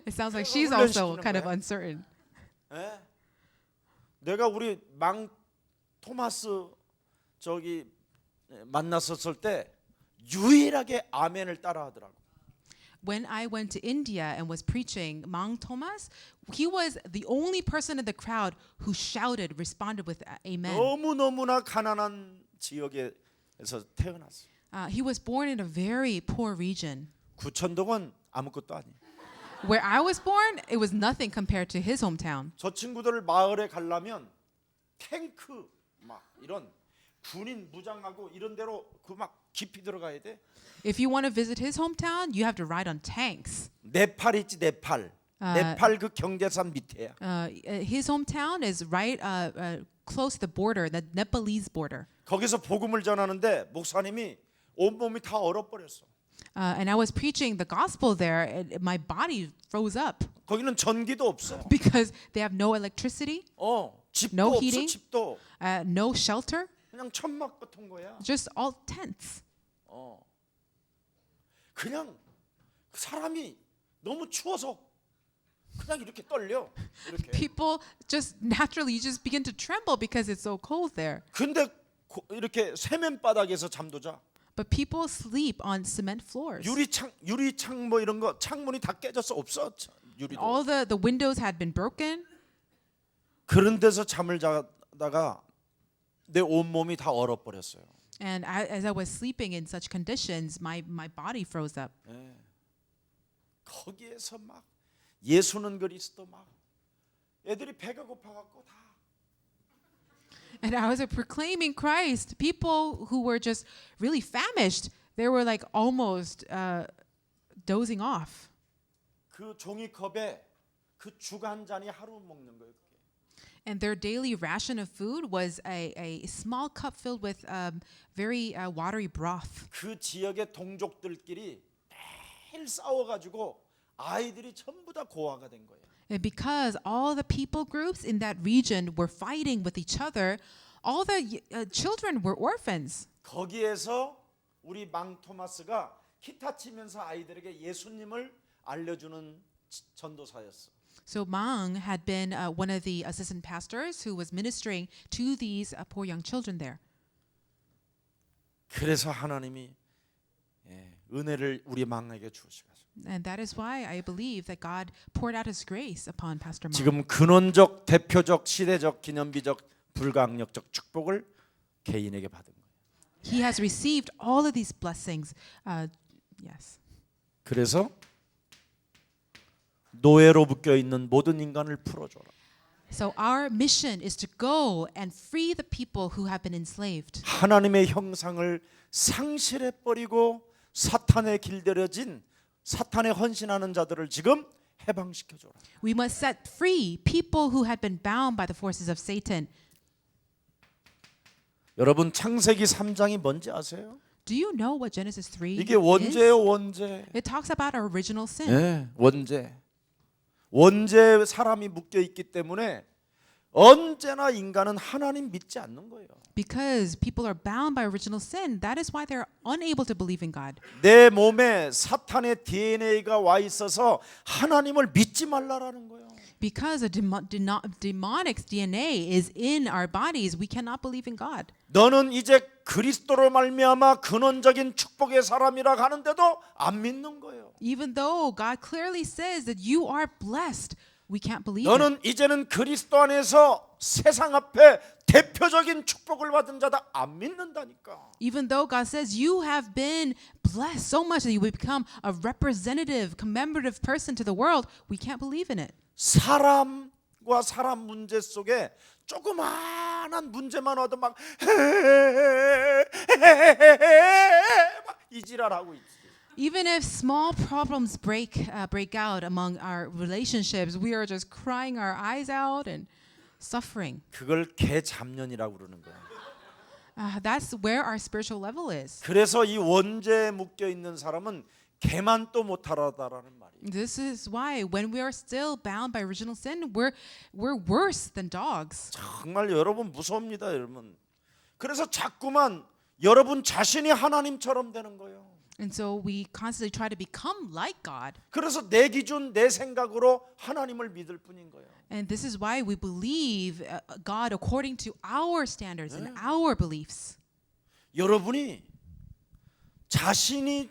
It sounds like she's also kind of uncertain.
예? 내가 우리 망 토마스 저기 만났었을 때 유일하게 아멘을 따라하더라고.
When I went to India and was preaching, Mang Thomas, he was the only person in the crowd who shouted, responded with amen.
너무너무나 가난한 지역에서 태어났어.
He was born in a very poor region.
구천동은 아무것도 아니야.
Where I was born, it was nothing compared to his hometown.
저 친구들 마을에 가려면 탱크 막 이런 군인 무장하고 이런 데로 그 막 깊이 들어가야 돼.
If you want to visit his hometown, you have to ride on tanks.
네팔 있지 네팔. 네팔 그 경계선 밑에야.
His hometown is right close to the border, the Nepalese border.
거기서 복음을 전하는데 목사님이 온몸이 다 얼어버렸어.
And I was preaching the gospel there, and my body froze up
거기는 전기도 없어.
because they have no electricity,
집도
No
없어.
heating?
집도
no shelter,
그냥 천막 같은 거야.
just all tents.
그냥 사람이 너무 추워서 그냥 이렇게 떨려. 이렇게.
People just naturally, you just begin to tremble because it's so cold there.
근데 이렇게 세면 바닥에서 잠도 자.
But people sleep on cement floors.
유리창 뭐 이런 거 창문이 다 깨져서 없어. 유리도.
All the windows had been broken.
그런 데서 잠을 자다가 내 온몸이 다 얼어버렸어요.
And as I was sleeping in such conditions, my body froze up.
거기에서 막 예수는 그리스도 막 애들이 배가 고파갖고 다
And I was proclaiming Christ. People who were just really famished, they were like almost dozing off.
그 종이컵에 그 죽 한 잔이 하루 먹는 거예요. 그게.
And their daily ration of food was a small cup filled with very watery broth.
그 지역의 동족들끼리 매일 싸워가지고 아이들이 전부 다 고아가 된 거예요.
And because all the people groups in that region were fighting with each other, all the children were orphans.
거기에서 우리 망 토마스가 기타 치면서 아이들에게 예수님을 알려주는 전도사였어.
So Mang had been one of the assistant pastors who was ministering to these poor young children there.
그래서 하나님이 은혜를 우리 망에게 주시고
And that is why I believe that God poured out His grace upon Pastor Mang.
지금 근원적, 대표적, 시대적, 기념비적, 불가항력적 축복을 개인에게 받은 거예요.
He has received all of these blessings. Yes.
그래서 노예로 묶여 있는 모든 인간을 풀어줘라.
So our mission is to go and free the people who have been enslaved.
하나님의 형상을 상실해 버리고 사탄에 길들여진 사탄에 헌신하는 자들을 지금 해방시켜 줘라.
We must set free people who had been bound by the forces of Satan.
여러분 창세기 3장이 뭔지 아세요?
Do you know what Genesis 3
이게
is?
원죄예요, 원죄.
It talks about our original sin.
네, 원죄. 원죄 사람이 묶여 있기 때문에 언제나 인간은 하나님 믿지 않는 거예요.
Because people are bound by original sin, that is why they're unable to believe in God.
내 몸에 사탄의 DNA가 와 있어서 하나님을 믿지 말라라는 거예요.
Because a demonic DNA is in our bodies, we cannot believe in God.
너는 이제 그리스도로 말미암아 근원적인 축복의 사람이라 하는데도 안 믿는 거예요.
Even though God clearly says that you are blessed, we can't believe it.
너는 이제는 그리스도 안에서 세상 앞에 대표적인 축복을 받은 자다 안 믿는다니까.
Even though God says you have been blessed so much that you will become a representative, commemorative person to the world, we can't believe in it.
사람과 사람 문제 속에 조그마한 문제만 와도 막 이지랄하고 있지.
Even if small problems break out among our relationships, we are just crying our eyes out and suffering.
그걸 개잡년이라고 그러는 거야.
That's where our spiritual level is.
그래서 이 원죄에 묶여 있는 사람은 개만 또 못하라다라는 말이에요.
This is why when we are still bound by original sin, we're worse than dogs.
정말 여러분 무섭니다, 여러분. 그래서 자꾸만 여러분 자신이 하나님처럼 되는 거예요.
And so we constantly try to become like God.
그래서 내 기준, 내 생각으로 하나님을 믿을 뿐인 거예요.
And this is why we believe God according to our standards and our beliefs.
여러분이 자신이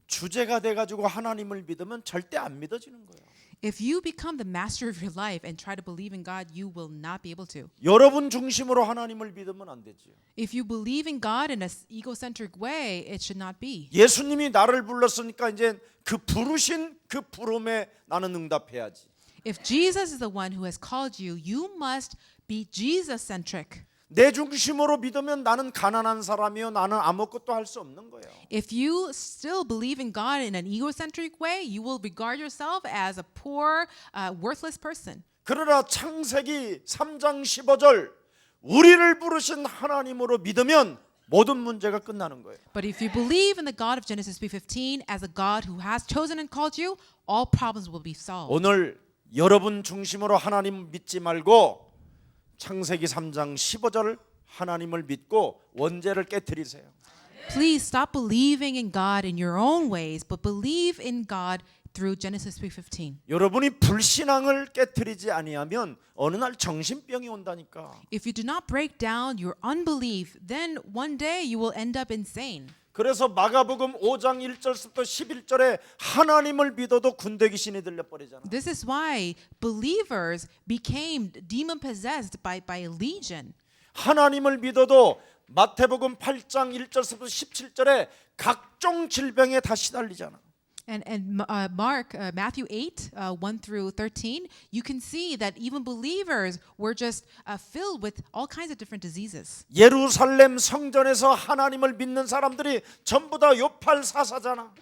주제가 돼 가지고 하나님을 믿으면 절대 안 믿어지는 거예요.
If you become the master of your life and try to believe in God, you will not be able to.
여러분 중심으로 하나님을 믿으면 안 되지요.
If you believe in God in an egocentric way, it should not be.
예수님이 나를 불렀으니까 이제 그 부르신 그 부름에 나는 응답해야지.
If Jesus is the one who has called you, you must be Jesus-centric.
내 중심으로 믿으면 나는 가난한 사람이요, 나는 아무것도 할 수 없는 거예요.
If you still believe in God in an egocentric way, you will regard yourself as a poor, worthless person.
그러나 창세기 3장 15절 우리를 부르신 하나님으로 믿으면 모든 문제가 끝나는 거예요.
But if you believe in the God of Genesis 3:15 as a God who has chosen and called you, all problems will be solved.
오늘 여러분 중심으로 하나님 믿지 말고 창세기 3장 15절 하나님을 믿고 원죄를 깨트리세요.
Please stop believing in God in your own ways, but believe in God through Genesis 3:15.
여러분이 불신앙을 깨트리지 아니하면 어느 날 정신병이 온다니까.
If you do not break down your unbelief, then one day you will end up insane.
그래서 마가복음 5장 1절부터 11절에 하나님을 믿어도 군대 귀신이 들려 버리잖아.
This is why believers became demon possessed by a legion.
하나님을 믿어도 마태복음 8장 1절부터 17절에 각종 질병에 다 시달리잖아.
And Matthew 8, 1 through 13, you can see that even believers were just filled with all kinds of different diseases.
예루살렘 성전에서 하나님을 믿는 사람들이 전부 다 요팔 사사잖아.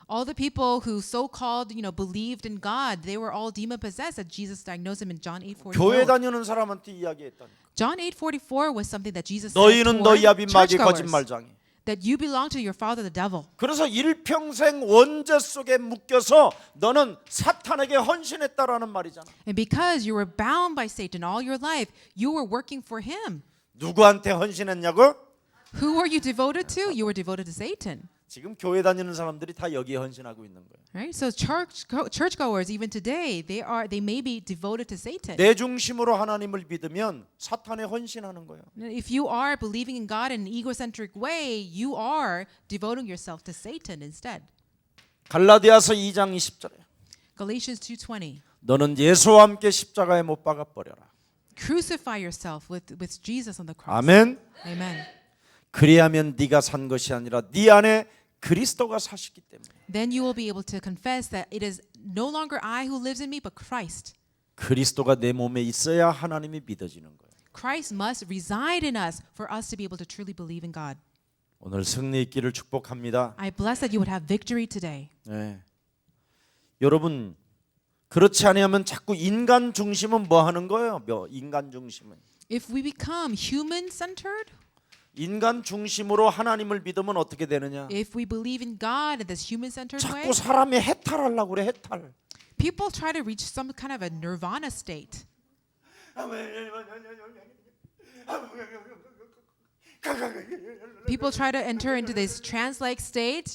All the people who so-called, believed in God, they were all demon possessed, as Jesus diagnosed them in John
교회
8:44.
다니는 사람한테 이야기했다니까.
John 8:44 was something that Jesus said
너희는 너희 아비
toward
마귀
churchgoers,
거짓말장이.
that you belong to your father the devil.
그래서 일평생 원죄 속에 묶여서 너는 사탄에게 헌신했다라는 말이잖아.
And because you were bound by Satan all your life, you were working for him.
누구한테 헌신했냐고?
Who were you devoted to? You were devoted to Satan.
지금 교회 다니는 사람들이 다 여기에 헌신하고 있는 거예요.
Right? So churchgoers even today, they may be devoted to Satan.
내 중심으로 하나님을 믿으면 사탄에 헌신하는 거예요.
If you are believing in God in an egocentric way, you are devoting yourself to Satan instead.
갈라디아서 2장 20절에
Galatians 2:20.
너는 예수와 함께 십자가에 못 박아 버려라.
Crucify yourself with Jesus on the cross.
아멘.
Amen.
그리하면 네가 산 것이 아니라 네 안에 그리스도가 사시기 때문에.
Then you will be able to confess that it is no longer I who lives in me, but Christ.
그리스도가 내 몸에 있어야 하나님이 믿어지는 거예요.
Christ must reside in us for us to be able to truly believe in God.
오늘 승리 있기를 축복합니다.
I bless that you would have victory today.
네. 여러분 그렇지 아니하면 자꾸 인간 중심은 뭐 하는 거예요? 인간 중심은.
If we become human-centered,
인간 중심으로 하나님을 믿으면 어떻게 되느냐?
if we believe in God in this human-centered way,
자꾸 사람이 해탈하려고 그래 해탈.
people try to reach some kind of a nirvana state. People try to enter into this trance-like state,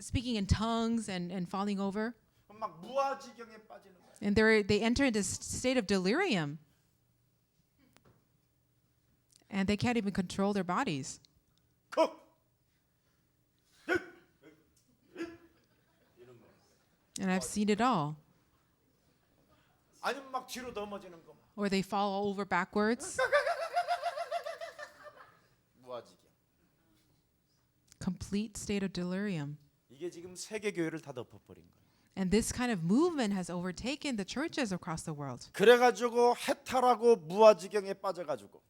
speaking in tongues and falling over.
막 무아지경에 빠지는 거야.
And they enter into this state of delirium. And they can't even control their bodies. And I've seen it all.
아니면 막 뒤로 넘어지는 거.
Or they fall over backwards.
무아지경.
Complete state of delirium.
이게 지금 세계 교회를 다 덮어버린 거예요.
And this kind of movement has overtaken the churches across the world.
그래가지고 해탈하고 무아지경에 빠져가지고.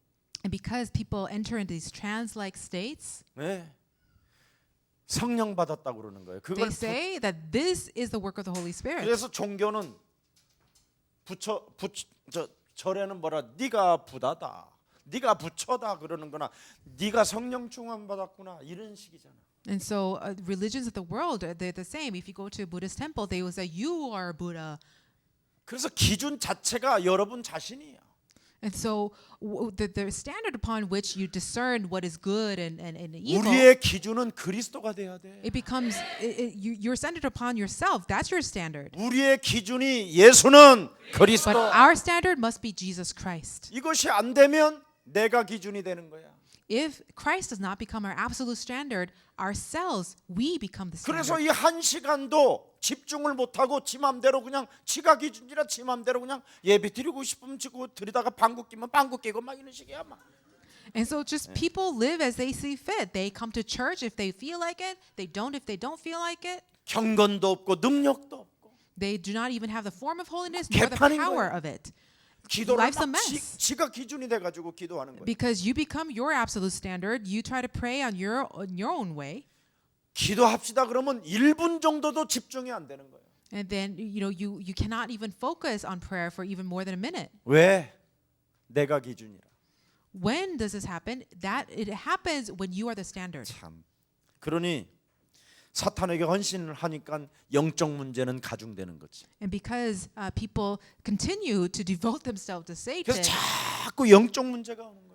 And because people enter into these trance-like states,
네. 성령 받았다고 그러는 거예요.
they
그걸
say that this is the work of the Holy Spirit.
그래서 종교는 절에는 뭐라 네가 부다다, 네가 부처다 그러는 거나 네가 성령 충만 받았구나 이런 식이잖아.
And so religions of the world, they're the same. If you go to a Buddhist temple, they will say, you are a Buddha.
그래서 기준 자체가 여러분 자신이에요.
And so the standard upon which you discern what is good and evil,
우리의 기준은 그리스도가 돼야 돼.
it becomes you're centered upon yourself. That's your standard.
우리의 기준이 예수는
But
그리스도.
our standard must be Jesus Christ.
이것이 안 되면 내가 기준이 되는 거야.
If Christ does not become our absolute standard, ourselves, we become the
그래서
standard.
이 한 시간도 집중을 못하고 지 맘대로 그냥 지가 기준이라 지 맘대로 그냥 예배 드리고 싶으면 지고 드리다가 방구 끼면 방구 끼고 막 이런 식이야 막.
And so just people live as they see fit. They come to church if they feel like it. They don't if they don't feel like it.
경건도 없고 능력도 없고
They do not even have the form of holiness nor the
개판인
power
거예요.
of it.
기도를
Life's a
막
mess.
지가 기준이 돼가지고 기도하는 거예요.
Because you become your absolute standard, you try to pray on your own way,
기도합시다 그러면 1분 정도도 집중이 안 되는 거예요.
and then you cannot even focus on prayer for even more than a minute.
왜? 내가 기준이라.
When does this happen? That it happens when you are the standard.
참. 그러니 사탄에게 헌신을 하니까 영적 문제는 가중되는 거지.
And because people continue to devote themselves to
그래서
Satan,
자꾸 영적 문제가 오는 거예요.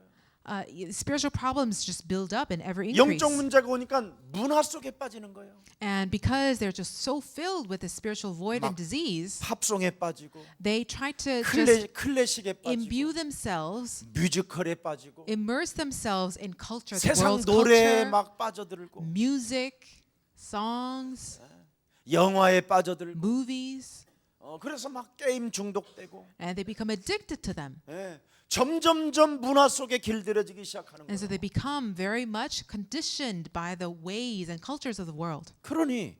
spiritual problems just build up and ever increase.
영적 문제가 오니까 문화 속에 빠지는 거예요.
And because they're just so filled with the spiritual void
막
and disease,
팝송에 빠지고
they try to just
클래식에
imbue
빠지고
themselves,
뮤지컬에 빠지고
immerse themselves in culture, the
세상
world's
노래에
culture,
막 빠져들고
music, songs,
영화에 빠져들고
movies,
그래서 막 게임 중독되고
and they become addicted to them.
예, 점점점 문화 속에 길들여지기 시작하는
And so
거예요.
they become very much conditioned by the ways and cultures of the world.
그러니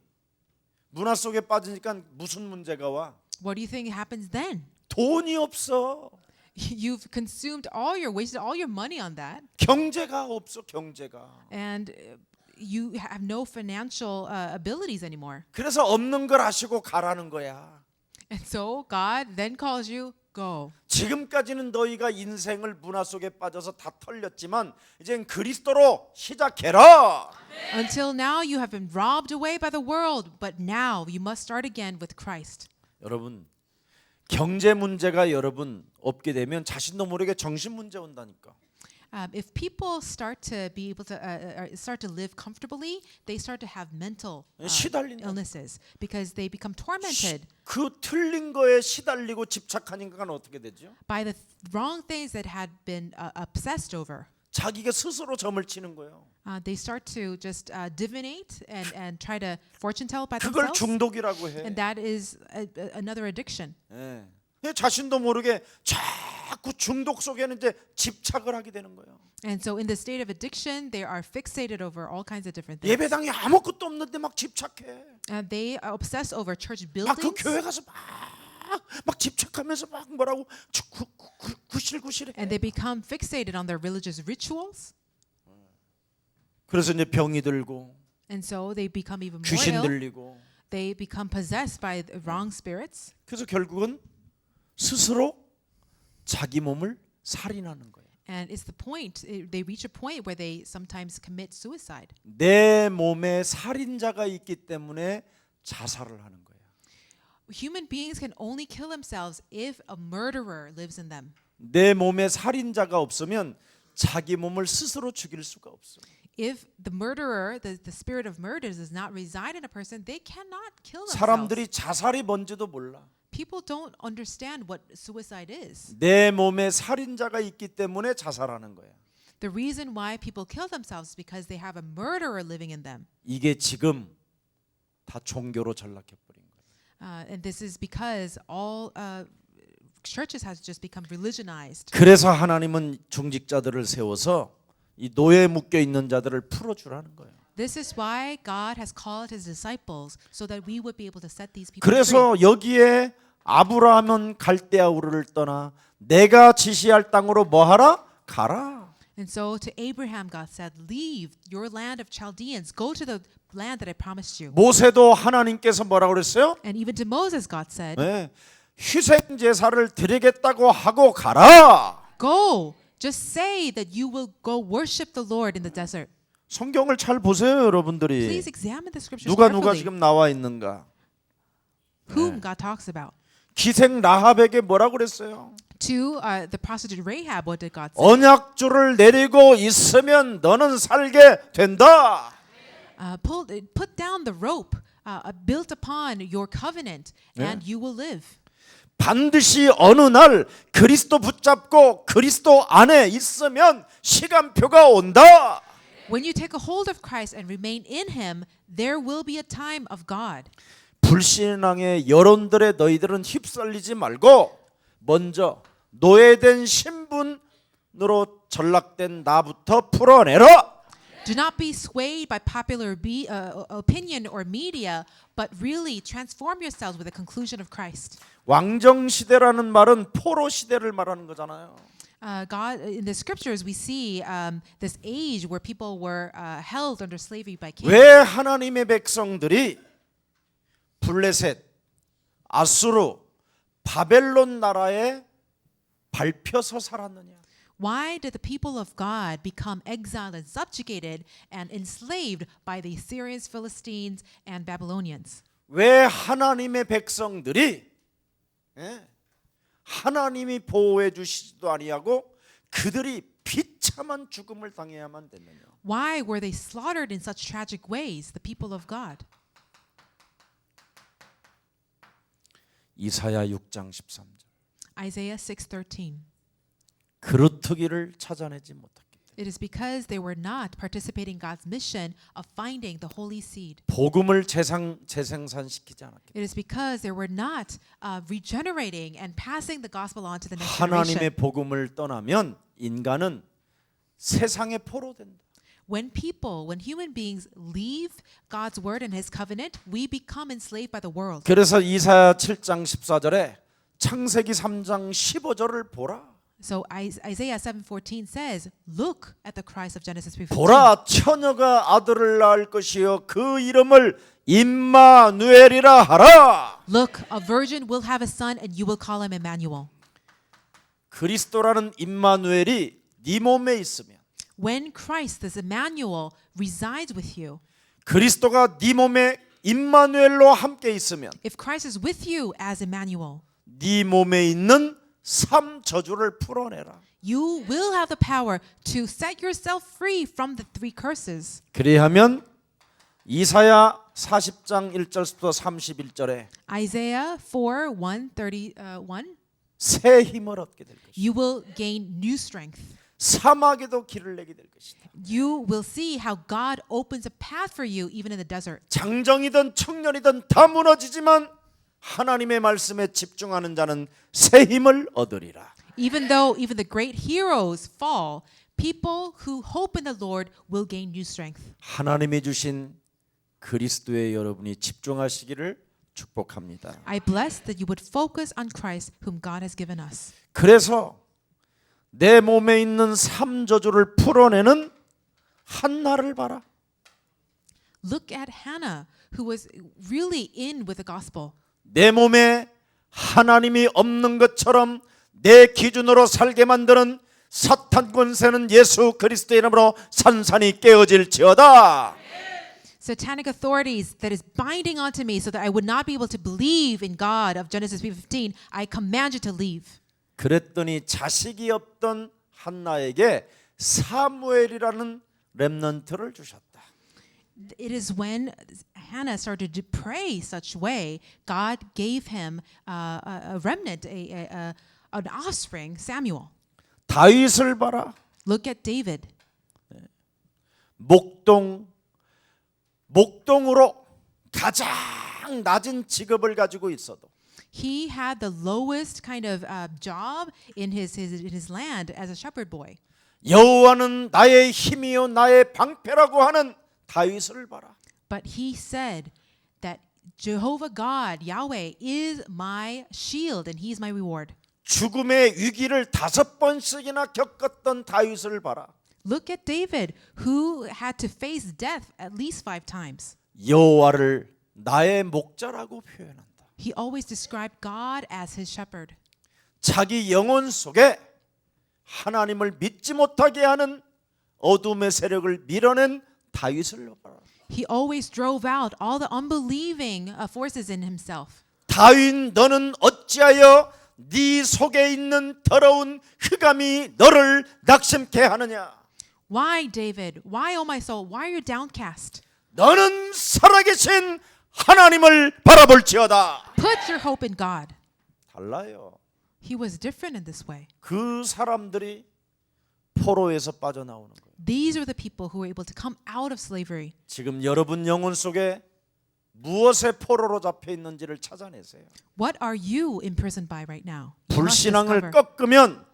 문화 속에 빠지니까 무슨 문제가 와?
What do you think happens then?
돈이 없어.
You've consumed wasted all your money on that,
경제가 없어. 경제가.
and you have no financial abilities anymore.
그래서 없는 걸 아시고 가라는 거야.
And so God then calls you, go.
지금까지는 너희가 인생을 문화 속에 빠져서 다 털렸지만 이젠 그리스도로 시작해라.
Until now you have been robbed away by the world, but now you must start again with Christ.
여러분 경제 문제가 여러분 없게 되면 자신도 모르게 정신 문제 온다니까.
If people start to be able to start to live comfortably, they start to have mental
시달린다.
illnesses because they become tormented
그 틀린 거에 시달리고 집착하니까 어떻게 되죠?
by the wrong things that had been obsessed over.
자기가 스스로 점을 치는 거예요.
They start to just divinate and try to fortune tell by
그걸
themselves,
중독이라고 해.
and that is another addiction.
예. 자신도 모르게 자꾸 중독 속에는 이제 집착을 하게 되는 거예요.
And so in the state of addiction, they are fixated over all kinds of different things.
예배당에 아무것도 없는데 막 집착해.
They obsess over church
막 그
buildings,
교회 가서 막 집착하면서 막 뭐라고 구실구실해.
and they become fixated on their religious rituals.
그래서 이제 병이 들고
And so they become even more
귀신
ill.
들리고.
They become possessed by the wrong spirits.
그래서 결국은 스스로 자기 몸을 살인하는 거예요.
And it's the point, they reach a point where they sometimes commit suicide.
내 몸에 살인자가 있기 때문에 자살을 하는 거예요.
Human beings can only kill themselves if a murderer lives in them.
내 몸에 살인자가 없으면 자기 몸을 스스로 죽일 수가 없어.
If the murderer, the spirit of murder does not reside in a person, they cannot kill themselves.
사람들이 자살이 뭔지도 몰라.
People don't understand what suicide is.
내 몸에 살인자가 있기 때문에 자살하는 거야.
The reason why people kill themselves is because they have a murderer living in them.
이게 지금 다 종교로 전락해 버린 거야.
And this is because all churches has just become religionized.
그래서 하나님은 중직자들을 세워서 이 노예에 묶여 있는 자들을 풀어 주라는 거예요.
This is why God has called his disciples so that we would be able to set these people free.
그래서 여기에 아브라함은 갈대아 우르를 떠나 내가 지시할 땅으로 뭐하라? 가라.
And so to Abraham God said, leave your land of Chaldeans, go to the land that I promised you.
모세도 하나님께서 뭐라고 그랬어요?
And even to Moses God said,
네. 희생 제사를 드리겠다고 하고 가라.
go, just say that you will go worship the Lord in the desert.
성경을 잘 보세요, 여러분들이.
Please examine the scriptures
누가
carefully.
지금 나와 있는가?
Whom God talks about.
기생 라합에게 뭐라고 그랬어요?
To the prostitute Rahab, what did God say?
언약줄을 내리고 있으면 너는 살게 된다.
Put down the rope built upon your covenant, and you will live.
반드시 어느 날 그리스도 붙잡고 그리스도 안에 있으면 시간표가 온다.
When you take a hold of Christ and remain in Him, there will be a time of God.
불신앙의 여론들에 너희들은 휩쓸리지 말고 먼저 노예된 신분으로 전락된 나부터 풀어내라.
Do not be swayed by popular opinion or media, but really transform yourselves with the conclusion of Christ.
왕정 시대라는 말은 포로 시대를 말하는 거잖아요.
God, in the scriptures, we see this age where people were held under slavery by kings.
왜 하나님의 백성들이 블레셋, 아수르, 바벨론 나라에 밟혀서 살았느냐?
Why did the people of God become exiled and subjugated and enslaved by the Assyrians, Philistines, and Babylonians?
왜 하나님의 백성들이 하나님이 보호해 주시지도 아니하고 그들이 비참한 죽음을 당해야만 됐느냐?
Why were they slaughtered in such tragic ways, the people of God?
이사야 6장 13절.
Isaiah 6:13.
그루터기를 찾아내지 못했기 때문에.
It is because they were not participating in God's mission of finding the holy seed.
복음을 재생산시키지 않았기 때문에.
It is because they were not regenerating and passing the gospel on to the next
하나님의
generation.
복음을 떠나면 인간은 세상의 포로 된다.
When human beings leave God's word and His covenant, we become enslaved by the world.
그래서 이사야 7장 14절에 창세기 3장 15절을 보라.
So Isaiah 7:14 says, "Look at the Christ of Genesis 3:15."
보라 처녀가 아들을 낳을 것이요 그 이름을 임마누엘이라 하라.
Look, a virgin will have a son, and you will call him Emmanuel.
그리스도라는 임마누엘이 네 몸에 있으면
When Christ, this Emmanuel, resides with you,
그리스도가 네 몸에 임마누엘로 함께 있으면
if Christ is with you as Emmanuel,
네 몸에 있는 삼 저주를 풀어내라.
you will have the power to set yourself free from the three curses.
그리하면 이사야 40장 1절부터 31절에
Isaiah 4:1-31.
새 힘을 얻게 될 것이다.
You will gain new strength.
사막에도 길을 내게 될 것이다.
You will see how God opens a path for you even in the desert.
장정이든 청년이든 다 무너지지만 하나님의 말씀에 집중하는 자는 새 힘을 얻으리라.
Even though even the great heroes fall, people who hope in the Lord will gain new strength.
하나님이 주신 그리스도의 여러분이 집중하시기를 축복합니다.
I bless that you would focus on Christ whom God has given us.
그래서 내 몸에 있는 삼 저주를 풀어내는 한나를 봐라.
Look at Hannah, who was really in with the gospel.
내 몸에 하나님이 없는 것처럼 내 기준으로 살게 만드는 사탄 권세는 예수 그리스도의 이름으로 산산이 깨어질지어다.
Satanic authorities that is binding onto me so that I would not be able to believe in God of Genesis 3:15, I command you to leave.
그랬더니 자식이 없던 한나에게 사무엘이라는 렘넌트를 주셨다.
It is when Hannah started to pray such way, God gave him a remnant, an offspring, Samuel.
다윗을 봐라.
Look at David.
목동으로 가장 낮은 직업을 가지고 있어도
He had the lowest kind of job in his land as a shepherd boy.
여호와는 나의 힘이요 나의 방패라고 하는 다윗을 봐라.
But he said that Jehovah God, Yahweh, is my shield and he is my reward.
죽음의 위기를 5번씩이나 겪었던 다윗을 봐라.
Look at David, who had to face death at least 5 times.
여호와를 나의 목자라고 표현한다.
He always described God as his shepherd.
자기 영혼 속에 하나님을 믿지 못하게 하는 어둠의 세력을 밀어낸 다윗을 봐라.
He always drove out all the unbelieving forces in himself.
다윗 너는 어찌하여 네 속에 있는 더러운 흑암이 너를 낙심케 하느냐?
Why, David? Why, O my soul? Why are you downcast?
너는 살아계신 하나님을 바라볼지어다.
Put your hope in God.
달라요.
He was different in this way.
그 사람들이 포로에서 빠져나오는 거예요.
These are the people who were able to come out of slavery.
지금 여러분 영혼 속에 무엇의 포로로 잡혀 있는지를 찾아내세요.
What are you imprisoned by right now? You must
불신앙을
discover.
꺾으면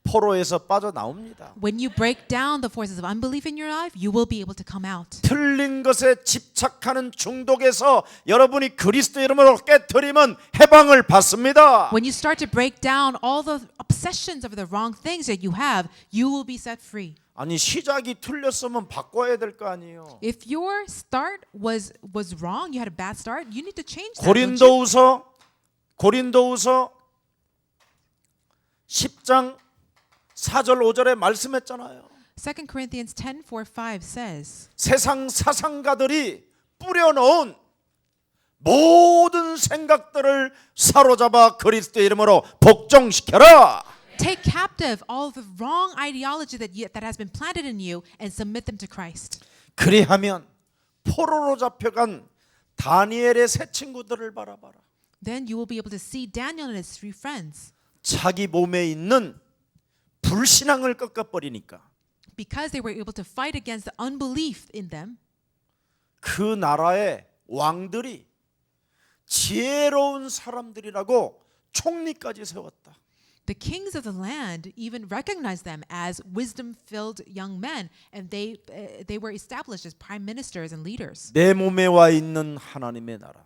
포로에서 빠져나옵니다.
When you break down the forces of unbelief in your life, you will be able to come out.
틀린 것에 집착하는 중독에서 여러분이 그리스도 이름으로 깨트리면 해방을 받습니다.
When you start to break down all the obsessions of the wrong things that you have, you will be set free.
아니 시작이 틀렸으면 바꿔야 될 거 아니에요.
If your start was wrong, you had a bad start, you need to change that. don't you?
고린도후서 10장 4절 5절에 말씀했잖아요.
2 Corinthians 10:4-5 says,
세상 사상가들이 뿌려놓은 모든 생각들을 사로잡아 그리스도 이름으로 복종시켜라.
take captive all of the wrong ideology that has been planted in you and submit them to Christ.
그리하면 포로로 잡혀간 다니엘의 세 친구들을 바라봐라.
Then you will be able to see Daniel and his 3 friends.
자기 몸에 있는 불신앙을 꺾어버리니까
Because they were able to fight against the unbelief in them,
그 나라의 왕들이 지혜로운 사람들이라고 총리까지 세웠다.
the kings of the land even recognized them as wisdom-filled young men, and they were established as prime ministers and leaders.
내 몸에 와 있는 하나님의 나라,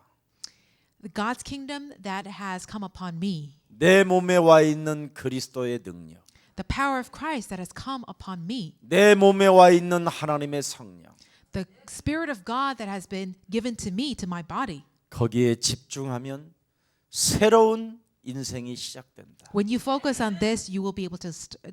The God's kingdom that has come upon me,
내 몸에 와 있는 그리스도의 능력,
the power of Christ that has come upon me,
내 몸에 와 있는 하나님의 성령,
the Spirit of God that has been given to me, to my body.
거기에 집중하면 새로운 인생이 시작된다.
When you focus on this, you will be able to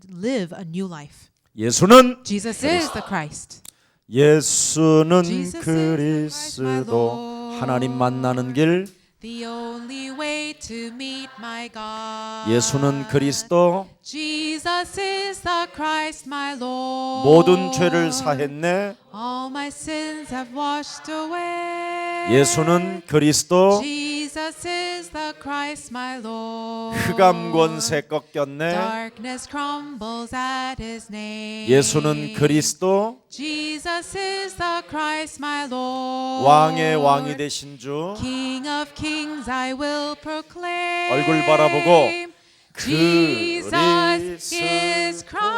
live a new life.
예수는
Jesus is the Christ.
예수는
Jesus is the Christ, my
그리스도
Lord.
하나님 만나는 길.
The only way to meet my God.
예수는 그리스도
Jesus is the Christ, my Lord.
모든 죄를 사했네.
All my sins have washed away.
예수는 그리스도
Jesus is the Christ, my Lord.
흑암 권세 꺾였네.
Darkness crumbles at his name.
예수는 그리스도
Jesus is the Christ, my Lord.
왕의 왕이 되신 주.
King of kings, I will proclaim.
얼굴 바라보고
Jesus is Christ.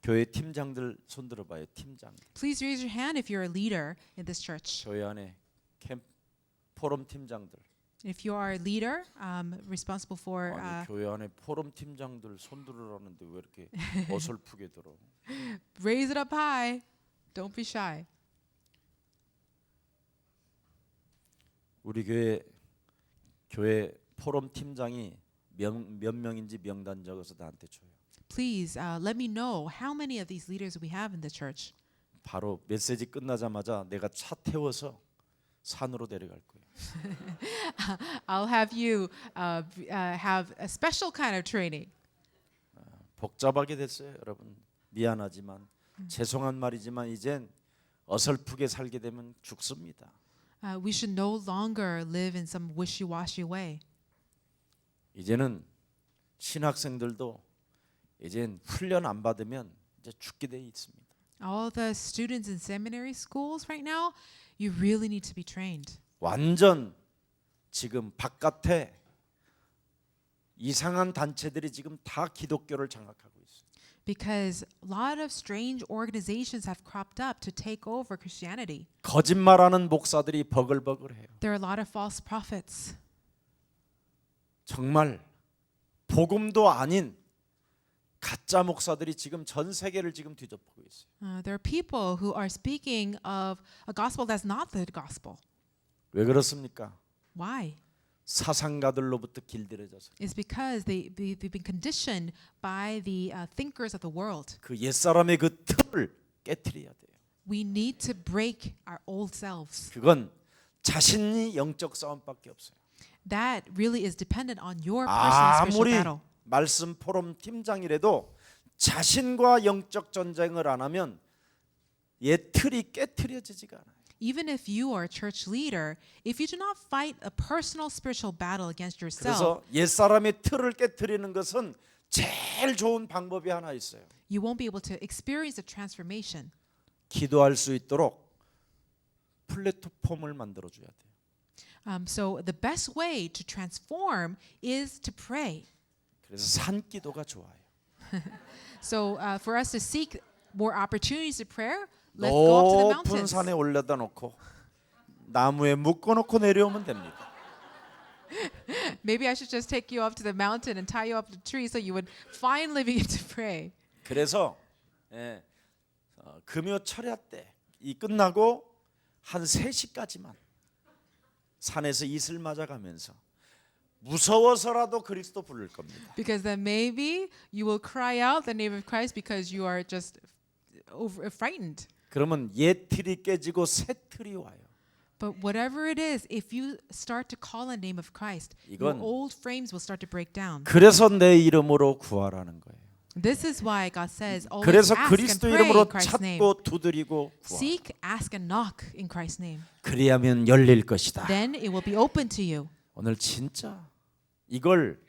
교회 팀장들 손 들어봐요. 팀장.
Please raise your hand if you're a leader in this church.
교회 안에 캠 포럼 팀장들.
If you are a leader responsible for
아니 교회 안에 포럼 팀장들 손 들으라는데 왜 이렇게 어설프게 들어?
raise it up high. Don't be shy.
우리 교회 포럼 팀장이 몇 명인지 명단 적어서 나한테 줘요.
Please let me know how many of these leaders we have in the church.
바로 메시지 끝나자마자 내가 차 태워서 산으로 데려갈 거예요.
I'll have you have a special kind of training.
복잡하게 됐어요, 여러분. 미안하지만 죄송한 말이지만 이젠 어설프게 살게 되면 죽습니다.
We should no longer live in some wishy-washy way.
이제는 신학생들도 이젠 훈련 안 받으면 이제 죽게 돼 있습니다.
All the students in seminary schools right now, you really need to be trained.
완전 지금 바깥에 이상한 단체들이 지금 다 기독교를 장악하고 있어요.
Because a lot of strange organizations have cropped up to take over Christianity.
거짓말하는 목사들이 버글버글해요.
There are a lot of false prophets.
정말 복음도 아닌 가짜 목사들이 지금 전 세계를 지금 뒤덮고 있어요.
There are people who are speaking of a gospel that's not the gospel.
왜 그렇습니까?
Why?
사상가들로부터 길들여져서
It's because they've been conditioned by the thinkers of the world.
그 옛사람의 그 틀을 깨트려야 돼요.
We need to break our old selves.
그건 자신이 영적 싸움밖에 없어요.
that really is dependent on your personal spiritual
아무리
battle.
말씀 포럼 팀장이라도 자신과 영적 전쟁을 안 하면 옛 틀이 깨트려지지가 않아요.
Even if you are a church leader, if you do not fight a personal spiritual battle against yourself,
그래서 옛사람의 틀을 깨트리는 것은 제일 좋은 방법이 하나 있어요.
you won't be able to experience the transformation.
기도할 수 있도록 플랫폼을 만들어 줘야 돼요.
So the best way to transform is to pray.
그래서 산기도가 좋아요.
So for us to seek more opportunities to prayer, let's go up to the
높은
mountains.
산에 올려다 놓고 나무에 묶어 놓고 내려오면 됩니다.
Maybe I should just take you up to the mountain and tie you up to the tree so you would finally begin to pray.
그래서 금요 철야 때 이 끝나고 한 3시까지만 산에서 이슬 맞아가면서 무서워서라도 그리스도 부를 겁니다.
Because then maybe you will cry out the name of Christ because you are just frightened.
그러면 옛 틀이 깨지고 새 틀이 와요.
But whatever it is, if you start to call on the name of Christ, your
이건
old frames will start to break down.
그래서 내 이름으로 구하라는 거예요.
This is why God says, always
그래서
ask and
그리스도
pray in
이름으로
Christ's name.
찾고 두드리고 구하.
Seek, ask, and knock in Christ's name.
그리하면 열릴 것이다.
Then it will be open to you.
오늘 진짜 이걸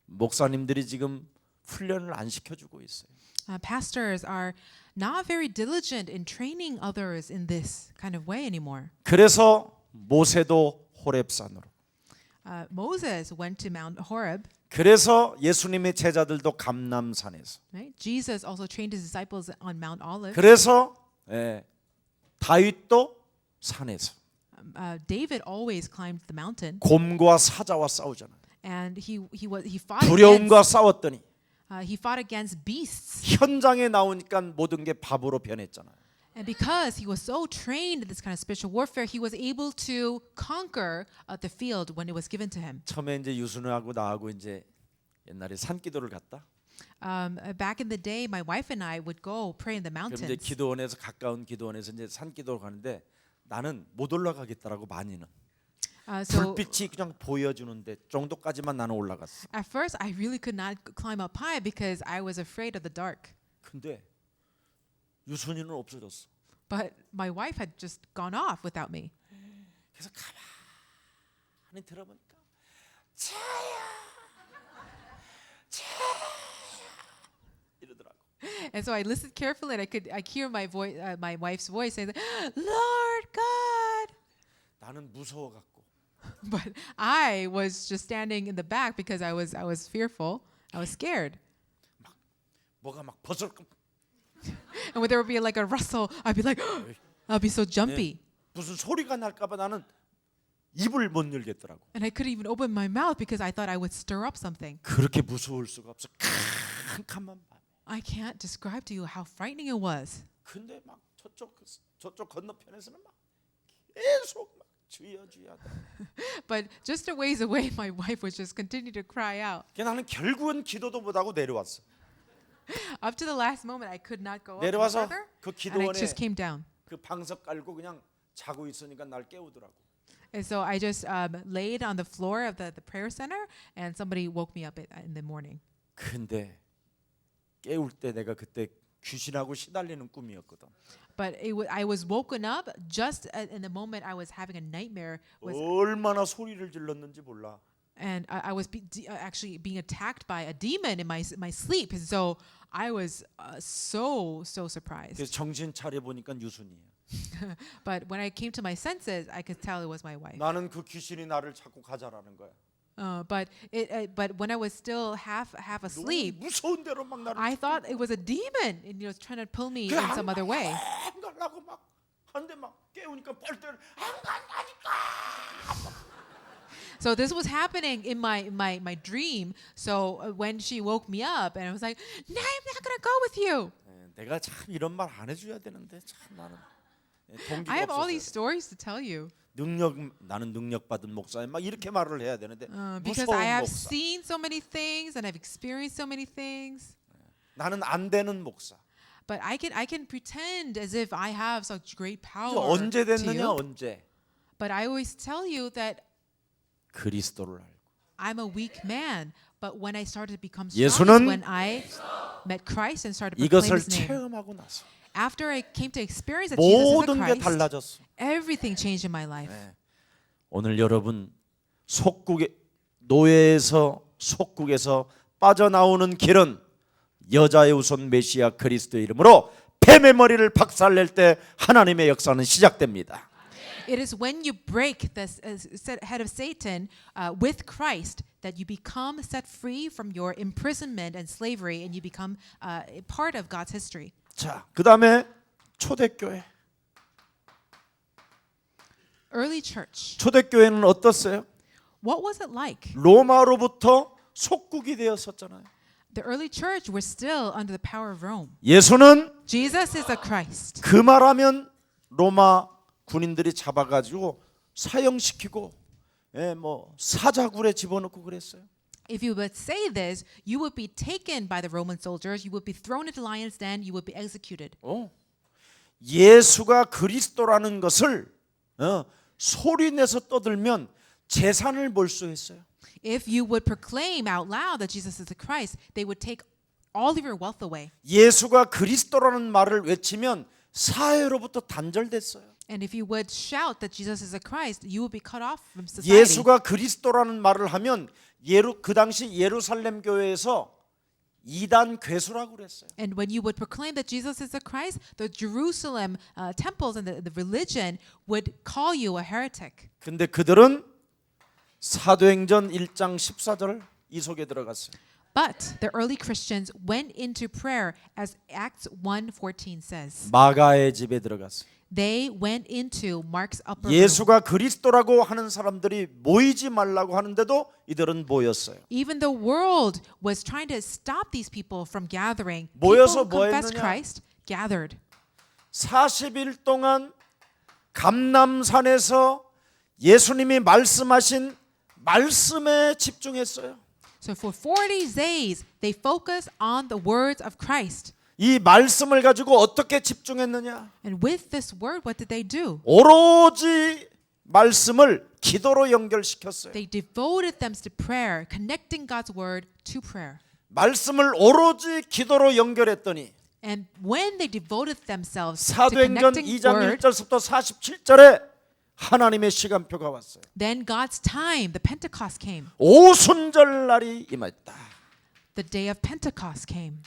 목사님들이 지금 훈련을 안 시켜주고 있어요.
Pastors are not very diligent in training others in this kind of way anymore.
그래서 모세도 호렙산으로.
Moses went to Mount Horeb.
그래서 예수님의 제자들도 감람산에서.
Right? Jesus also trained his disciples on Mount Olive.
그래서 다윗도 산에서
David always climbed the mountain,
곰과 사자와 싸우잖아요.
and he fought
두려움과
against
싸웠더니
beasts.
현장에 나오니까 모든 게 밥으로 변했잖아요.
And because he was so trained in this kind of spiritual warfare, he was able to conquer the field when it was given to him.
처음에 이제 유순우하고 나하고 이제 옛날에 산기도를 갔다.
Back in the day, my wife and I would go pray in the
그럼 이제
mountains.
기도원에서 가까운 기도원에서 이제 산기도를 가는데 나는 못 올라가겠다라고 많이는
So
불빛이 그냥 보여주는데 정도까지만 나는 올라갔어.
at first, I really could not climb up high because I was afraid of the dark.
근데 유순이는 없어졌어.
But my wife had just gone off without me.
그래서 가만히 들어보니까 차야 이러더라고.
And so I listened carefully, and I hear my voice, my wife's voice saying, "Lord God."
나는 무서워갖고
But I was just standing in the back because I was fearful. I was scared.
뭐가 막 버슬
And when there would be like a rustle, I'd be like, I'll be so jumpy.
무슨 소리가 날까봐 나는 입을 못 열겠더라고.
And I couldn't even open my mouth because I thought I would stir up something.
그렇게 무서울 수가 없어. 캄캄한 밤.
I can't describe to you how frightening it was.
근데 막 저쪽 건너편에서는 막 계속 막 주여.
But just a ways away, my wife would just continue to cry out.
나는 결국은 기도도 못하고 내려왔어.
Up to the last moment, I could not go up any
내려와서
further,
그
and I
기도원에
just came down.
그 방석 깔고 그냥 자고 있으니까 날 깨우더라고.
And so I just laid on the floor of the prayer center, and somebody woke me up in the morning.
근데 깨울 때 내가 그때 귀신하고 시달리는 꿈이었거든.
But I was woken up just in the moment I was having a nightmare,
얼마나 소리를 질렀는지 몰라.
and I was actually being attacked by a demon in my sleep. And so I was so surprised.
그래서 정신 차려 보니까 유순이야.
But when I came to my senses, I could tell it was my wife.
나는 그 귀신이 나를 자꾸 가자라는 거야.
But when I was still half asleep,
무서운 대로 막 나를
I thought it was a demon, and was trying to pull me in some other way.
안 가려고 막 한데 막 깨우니까 뻘때를 안 간다니까.
So this was happening in my dream. So when she woke me up, and I was like, "No, I'm not gonna go with you."
내가 참 이런 말 안 해줘야 되는데 참 나는 동기가
I have all these
없어서
stories to tell you
나는 능력 받은 목사님 막 이렇게 말을 해야 되는데
because
무서운
I have
목사.
seen so many things and I've experienced so many things.
나는 안 되는 목사.
But I can pretend as if I have such great
이게
power
언제
to
됐느냐
you.
언제?
But I always tell you that
그리스도를 알고
I'm a weak man, but when I started to become strong
예수는
is when I met Christ and started to proclaim
이것을
His name.
체험하고 나서
After I came to experience that Jesus is
모든
the
게
Christ,
달라졌어.
everything changed in my life.
오늘 여러분 속국의 노예에서 속국에서 빠져나오는 길은 여자의 우선 메시아 그리스도의 이름으로 뱀의 머리를 박살낼 때 하나님의 역사는 시작됩니다.
It is when you break the head of Satan with Christ that you become set free from your imprisonment and slavery, and you become part of God's history.
자, 그다음에 초대교회.
Early church.
초대교회는 어떻어요?
What was it like?
로마로부터 속국이 되었었잖아요.
The early church was still under the power of Rome.
예수는
Jesus is a Christ.
그 말하면 로마 군인들이 잡아가지고 사형시키고 뭐 사자굴에 집어넣고 그랬어요.
If you would say this, you would be taken by the Roman soldiers, you would be thrown into the lion's den, you would be executed.
예수가 그리스도라는 것을 소리내서 떠들면 재산을 몰수했어요.
If you would proclaim out loud that Jesus is the Christ, they would take all of your wealth away.
예수가 그리스도라는 말을 외치면 사회로부터 단절됐어요.
And if you would shout that Jesus is a Christ, you would be cut off from society.
예수가 그리스도라는 말을 하면 그 당시 예루살렘 교회에서 이단 괴수라고 그랬어요.
And when you would proclaim that Jesus is the Christ, the Jerusalem temples and the religion would call you a heretic.
근데 그들은 사도행전 1장 14절 이 속에 들어갔어요.
But the early Christians went into prayer as Acts 1:14 says.
마가의 집에 들어갔어요.
They went into Mark's upper room.
예수가 그리스도라고 하는 사람들이 모이지 말라고 하는데도 이들은 모였어요.
Even the world was trying to stop these people from gathering.
모여서
People
뭐
who confessed
했느냐?
Christ gathered.
40일 동안 감람산에서 예수님이 말씀하신 말씀에 집중했어요.
So for 40 days, they focused on the words of Christ.
이 말씀을 가지고 어떻게 집중했느냐?
And with this word, what did they do?
오로지 말씀을 기도로 연결시켰어요.
They devoted themselves to prayer, connecting God's word to prayer.
말씀을 오로지 기도로 연결했더니
And when they devoted themselves to
사도행전
connecting
2장
word,
1절부터 47절에 하나님의 시간표가 왔어요.
then God's time, the Pentecost came.
오순절 날이 임했다.
The day of Pentecost came.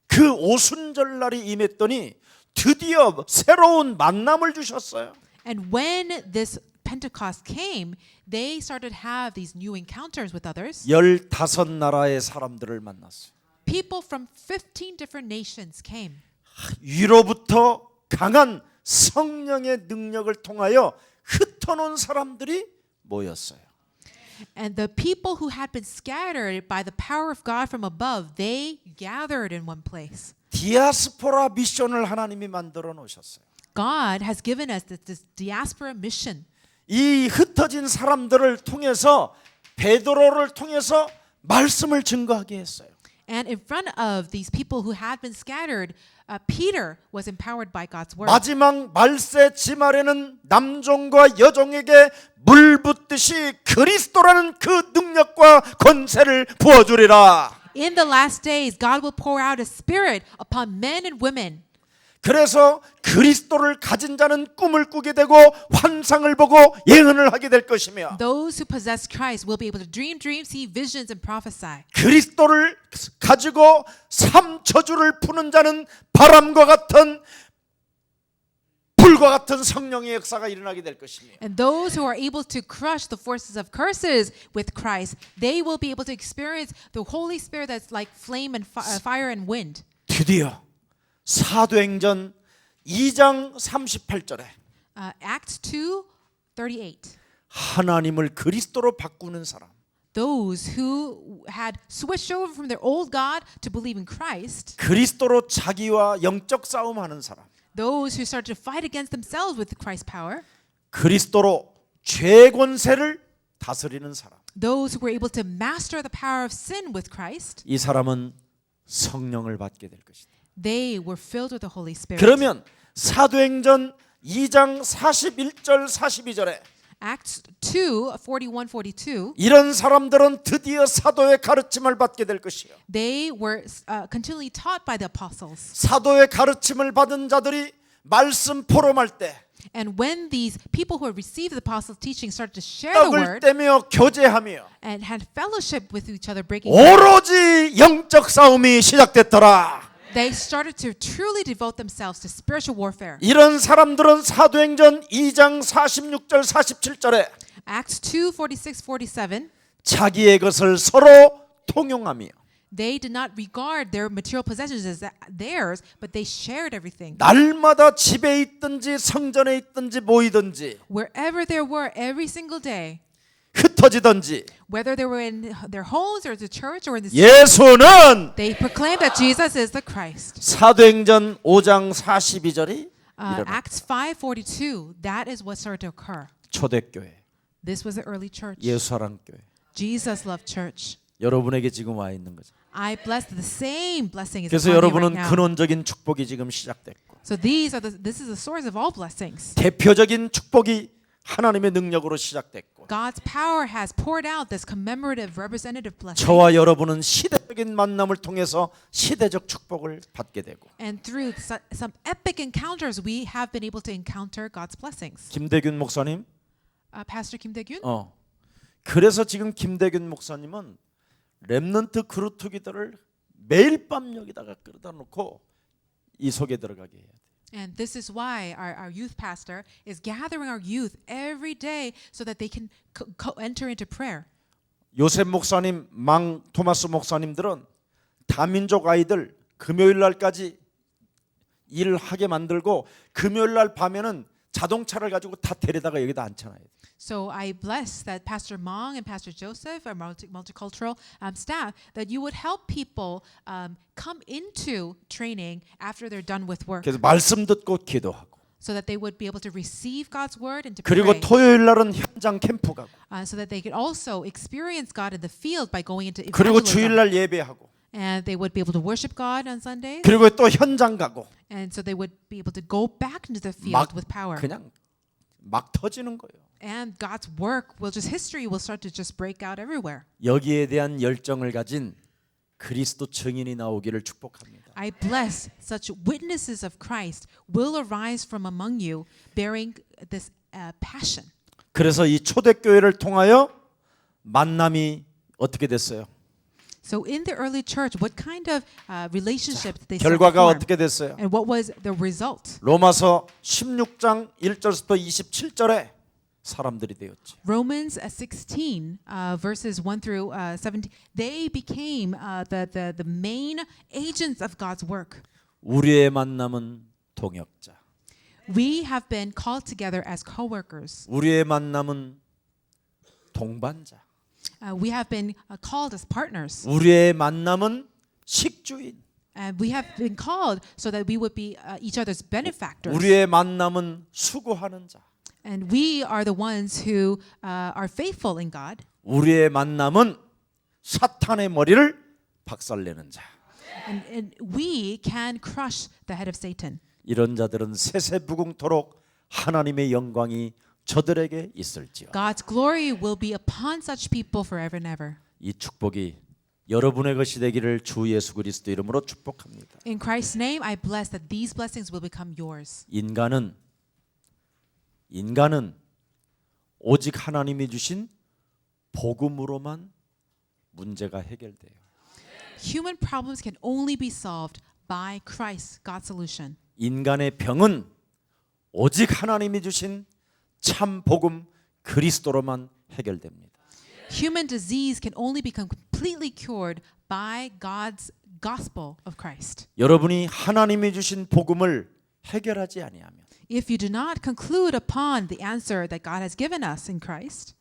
그 오순절 날이 임했더니 드디어 새로운 만남을 주셨어요.
And when this Pentecost came, they started to have these new encounters with others.
15나라의 사람들을 만났어요.
People from 15 different nations came.
위로부터 강한 성령의 능력을 통하여 흩어놓은 사람들이 모였어요.
And the people who had been scattered by the power of God from above, they gathered in one place.
디아스포라 미션을 하나님이 만들어 놓으셨어요.
God has given us this diaspora mission.
이 흩어진 사람들을 통해서 베드로를 통해서 말씀을 증거하게 했어요.
And in front of these people who had been scattered, Peter was empowered by God's word.
마지막 말세 지말에는 남종과 여종에게 물 붓듯이 그리스도라는 그 능력과 권세를 부어주리라.
In the last days, God will pour out His Spirit upon men and women.
그래서 그리스도를 가진 자는 꿈을 꾸게 되고 환상을 보고 예언을 하게 될 것이며
Those who possess Christ will be able to dream dreams, see visions, and prophesy.
그리스도를 가지고 삼저주를 푸는 자는 바람과 같은 불과 같은 성령의 역사가 일어나게 될 것이며
And those who are able to crush the forces of curses with Christ, they will be able to experience the Holy Spirit that's like flame and fire and wind.
드디어 사도행전 2장 38절에
Acts 2:38.
하나님을 그리스도로 바꾸는 사람
Those who had switched over from their old God to believe in Christ,
그리스도로 자기와 영적 싸움하는 사람
those who started to fight against themselves with Christ's power,
그리스도로 죄 권세를 다스리는 사람
those who were able to master the power of sin with Christ,
이 사람은 성령을 받게 될 것이다.
they were filled with the Holy Spirit.
그러면 사도행전 2장 41절 42절에
Acts 2, 41, 42,
이런 사람들은 드디어 사도의 가르침을 받게 될 것이요.
they were continually taught by the apostles.
사도의 가르침을 받은 자들이 말씀 포럼할 때
And when these people who had received the apostles' teaching started to share the
떡을
word
떼며 교제하며
and had fellowship with each other, breaking bread,
오로지 영적 싸움이 시작됐더라.
they started to truly devote themselves to spiritual warfare.
이런 사람들은 사도행전 2장 46절 47절에
Acts 2, 46, 47,
자기의 것을 서로 통용하며
they did not regard their material possessions as theirs, but they shared everything.
날마다 집에 있든지 성전에 있든지 모이든지
Wherever they were, every single day,
흩어지든지
whether they were in their homes or the church or in the
예수는
they proclaimed that Jesus is the Christ.
사도행전 5장 42절이
Acts 5:42, that is what started to occur.
초대교회
This was the early church.
예수사랑교회
Jesus loved church.
여러분에게 지금 와 있는 거죠.
I bless the same blessing is
그래서
upon you
여러분은
right now.
근원적인 축복이 지금 시작됐고
So this is the source of all blessings.
대표적인 축복이 하나님의 능력으로 시작됐고
God's power has poured out this commemorative representative blessing.
저와 여러분은 시대적인 만남을 통해서 시대적 축복을 받게 되고
And through some epic encounters, we have been able to encounter God's blessings.
김대균 목사님
Pastor Kim Dae-gyun?
그래서 지금 김대균 목사님은 렘넌트 그루트기들을 매일 밤 여기다가 끌어다 놓고 이 속에 들어가게 해야 돼.
And this is why our youth pastor is gathering our youth every day so that they can enter into prayer.
요셉 목사님, 망 토마스 목사님들은 다민족 아이들 금요일 날까지 일을 하게 만들고 금요일 날 밤에는 자동차를 가지고 다 데려다가 여기다 앉혀놔야 돼.
So I bless that Pastor Mong and Pastor Joseph, our multicultural staff, that you would help people come into training after they're done with work,
그래서 말씀 듣고 기도하고
so that they would be able to receive God's word and to
그리고
pray,
토요일 날은 현장 캠프 가고
so that they could also experience God in the field by going into
그리고
evangelism.
주일 날 예배하고
And they would be able to worship God on Sundays,
그리고 또 현장 가고
and so they would be able to go back into the field
막
with power.
그냥 막 터지는 거예요.
And God's work will just history will start to just break out everywhere.
여기에 대한 열정을 가진 그리스도 증인이 나오기를 축복합니다.
I bless such witnesses of Christ will arise from among you, bearing this passion.
그래서 이 초대교회를 통하여 만남이 어떻게 됐어요?
So in the early church, what kind of relationship did they
결과가
form?
어떻게 됐어요?
And what was the result?
로마서 16장 1절부터 27절에 사람들이 되었지.
Romans 16 verses 1 through 17, they became the main agents of God's work.
우리의 만남은 동역자.
We have been called together as co-workers.
우리의 만남은 동반자.
We have been called as partners.
우리의 만남은 식주인.
And we have been called so that we would be each other's benefactors.
우리의 만남은 수고하는 자.
And we are the ones who are faithful in God.
우리의 만남은 사탄의 머리를 박살내는 자.
And we can crush the head of Satan.
이런 자들은 세세무궁토록 하나님의 영광이 저들에게 있을지어.
God's glory will be upon such people forever and ever.
이 축복이 여러분의 것이 되기를 주 예수 그리스도 이름으로 축복합니다.
In Christ's name, I bless that these blessings will become yours.
인간은 오직 하나님이 주신 복음으로만 문제가 해결돼요.
Human problems can only be solved by Christ, God's solution.
인간의 병은 오직 하나님이 주신 참 복음 그리스도로만 해결됩니다.
Human disease can only become completely cured by God's gospel of Christ.
여러분이 하나님이 주신 복음을 해결하지 아니하면
If you do not conclude upon the answer that God has given us in Christ,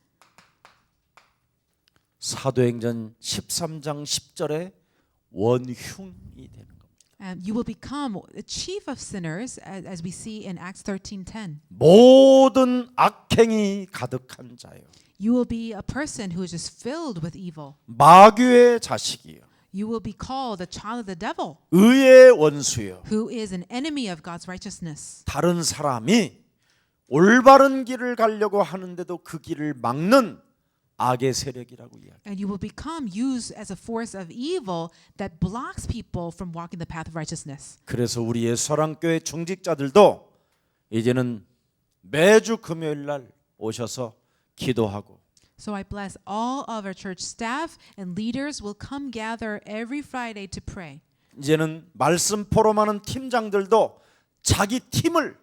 사도행전 13장 10절에 원흉이 되는 겁니다.
you will become the chief of sinners, as we see in Acts 13:10.
모든 악행이 가득한 자요.
You will be a person who is just filled with evil.
마귀의 자식이요.
You will be called a child of the devil,
의의 원수요.
who is an enemy of God's righteousness.
다른 사람이 올바른 길을 가려고 하는데도 그 길을 막는 악의 세력이라고 이야기.
And you will become used as a force of evil that blocks people from walking the path of righteousness.
그래서 우리의 사랑교회 중직자들도 이제는 매주 금요일 날 오셔서 기도하고
So I bless all of our church staff and leaders will come gather every Friday to pray.
이제는 말씀 포럼하는 팀장들도 자기 팀을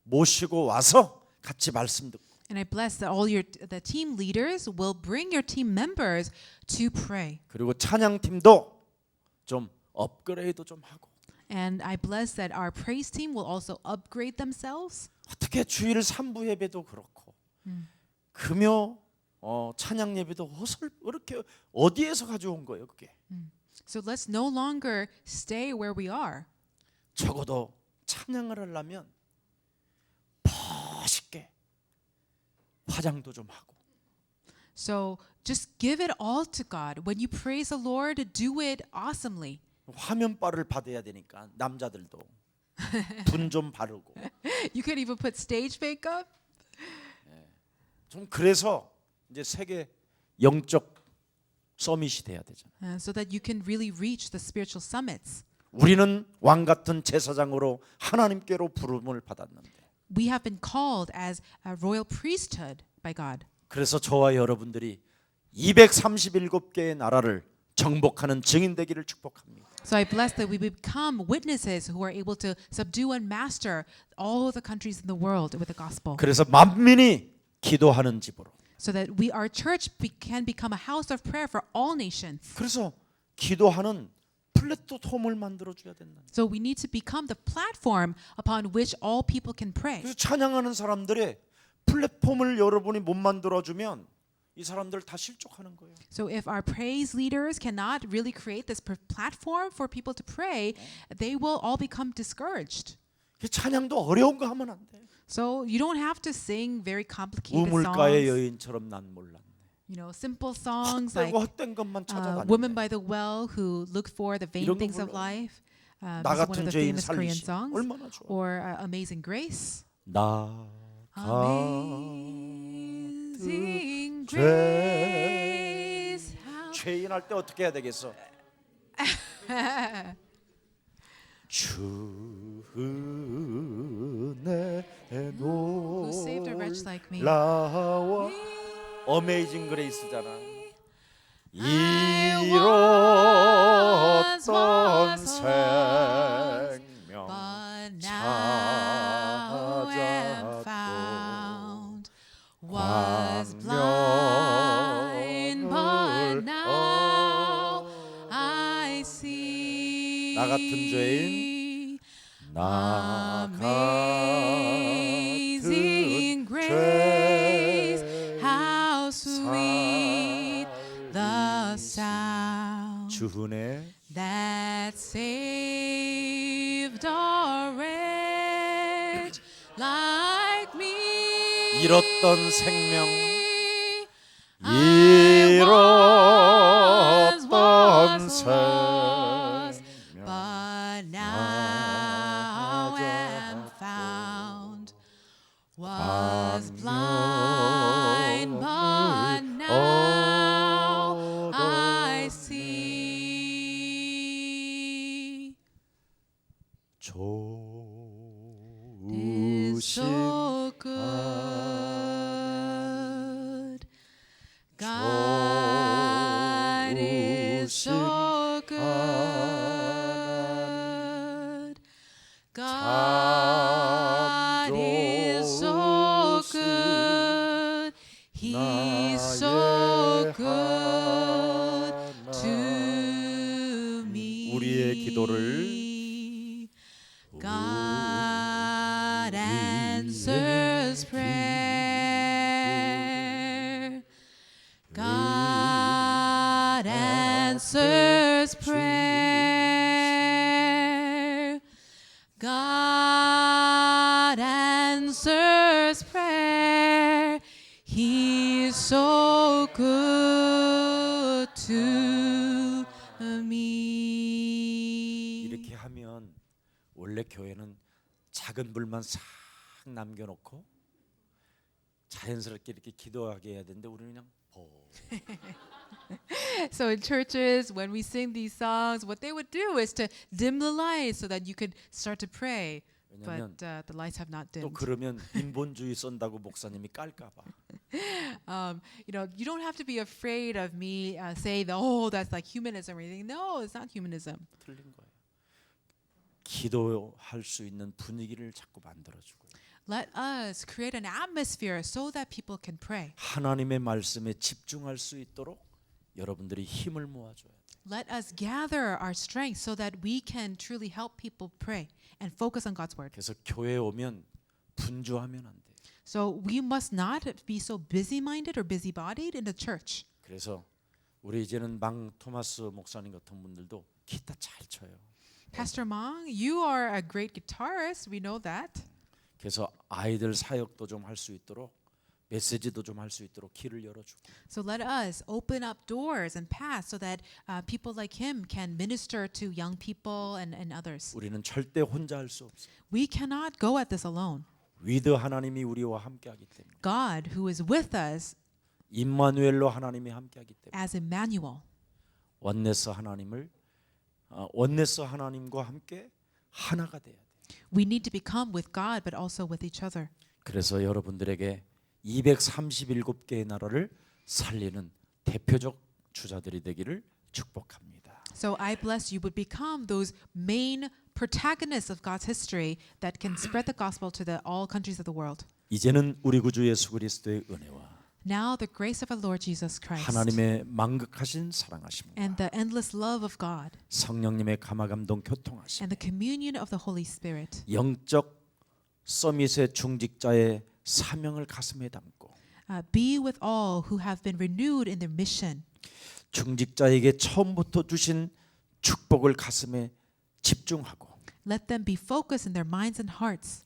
모시고 와서 같이 말씀 듣고
And I bless that all the team leaders will bring your team members to pray.
그리고 찬양팀도 좀 업그레이드 좀 하고
And I bless that our praise team will also upgrade themselves.
어떻게 주일 3부 예배도 그렇고 금요 찬양 예배도 이렇게 어디에서 가져온 거예요 그게.
So let's no longer stay where we are.
적어도 찬양을 하려면 멋있게 화장도 좀 하고
So just give it all to God. When you praise the Lord, do it awesomely.
화면빨을 받아야 되니까 남자들도 분 좀 바르고
You could even put stage makeup.
좀 그래서 이제 세계 영적 서밋이 돼야 되잖아요.
So that you can really reach the spiritual summits.
우리는 왕 같은 제사장으로 하나님께로 부름을 받았는데
We have been called as a royal priesthood by God.
그래서 저와 여러분들이 237개의 나라를 정복하는 증인 되기를 축복합니다.
So I bless that we become witnesses who are able to subdue and master all the countries in the world with the gospel.
그래서 만민이 기도하는 집으로.
So that our church can become a house of prayer for all nations.
그래서 기도하는 플랫폼을 만들어 줘야 된다.
So we need to become the platform upon which all people can pray.
그래서 찬양하는 사람들의 플랫폼을 여러분이 못 만들어 주면 이 사람들 다 실족하는 거예요.
So if our praise leaders cannot really create this platform for people to pray, they will all become discouraged.
찬양도 어려운 거 하면 안 돼.
So you don't have to sing very complicated
우물가의
songs.
여인처럼 난 몰랐네.
You know, simple songs like
헛된 것만
Woman
찾아다녔네.
by the Well who looked for the vain
이런 거
things of
불러.
life.
나
This is one of
같은
the
죄인
famous Korean
살리시.
songs.
얼마나 좋아.
Or Amazing Grace.
나
Amazing
죄.
Grace. How
죄인 할 때 어떻게 해야 되겠어? 주 은혜
Who saved a wretch like me?
놀라워 어메이징 그레이스잖아.
I
잃었던
was
생명
But now am found. Was blind, but now I see.
나 같은 죄인, 나
Amazing
같은
grace,
죄
how sweet the sound
주 은혜
that saved a wretch like me.
잃었던 생명
I
잃었던
was,
생명
but now am found. Was blind, but now I see. Is
좋으신
so good. God is so good. God is so good. He's so good to me.
우리의 기도를
God answers prayer. God answers prayer. God answers prayer. He's so good to me.
이렇게 하면 원래 교회는 작은 불만 싹 남겨놓고 자연스럽게 이렇게 기도하게 해야 되는데 우리는 그냥
So in churches, when we sing these songs, what they would do is to dim the lights so that you could start to pray.
왜냐면
But the lights have not
또
dimmed.
그러면 인본주의 쏜다고 목사님이 깔까봐.
You don't have to be afraid of me saying, "Oh, that's like humanism" or anything. No, it's not humanism.
틀린 거예요. 기도할 수 있는 분위기를 자꾸 만들어주고
Let us create an atmosphere so that people can pray.
하나님의 말씀에 집중할 수 있도록 여러분들이 힘을 모아줘야 돼요.
Let us gather our strength so that we can truly help people pray and focus on God's word.
그래서 교회에 오면 분주하면 안 돼요.
So we must not be so busy-minded or busy-bodied in the church.
그래서 우리 이제는 망 토마스 목사님 같은 분들도 기타 잘 쳐요.
Pastor Mang, you are a great guitarist. We know that.
그래서 아이들 사역도 좀 할 수 있도록 메시지도 좀 할 수 있도록 길을 열어주고
So let us open up doors and paths so that people like him can minister to young people and others.
우리는 절대 혼자 할 수 없어요.
We cannot go at this alone.
위드 하나님이 우리와 함께하기 때문에
God, who is with us
임마누엘로 하나님이 함께하기 때문에
as Emmanuel,
원네스 하나님과 함께 하나가 돼야 돼요.
we need to become with God but also with each other.
그래서 여러분들에게 237개의 나라를 살리는 대표적 주자들이 되기를 축복합니다.
So I bless you would become those main protagonists of God's history that can spread the gospel to all countries of the world.
이제는 우리 구주 예수 그리스도의 은혜와
Now the grace of our Lord Jesus Christ
하나님의 만극하신 사랑하심과
and the endless love of God
성령님의 감화감동 교통하심
and the communion of the Holy Spirit
영적 서밋의 중직자의 사명을 가슴에 담고
be with all who have been renewed in their mission.
중직자에게 처음부터 주신 축복을 가슴에 집중하고
Let them be focused in their minds and hearts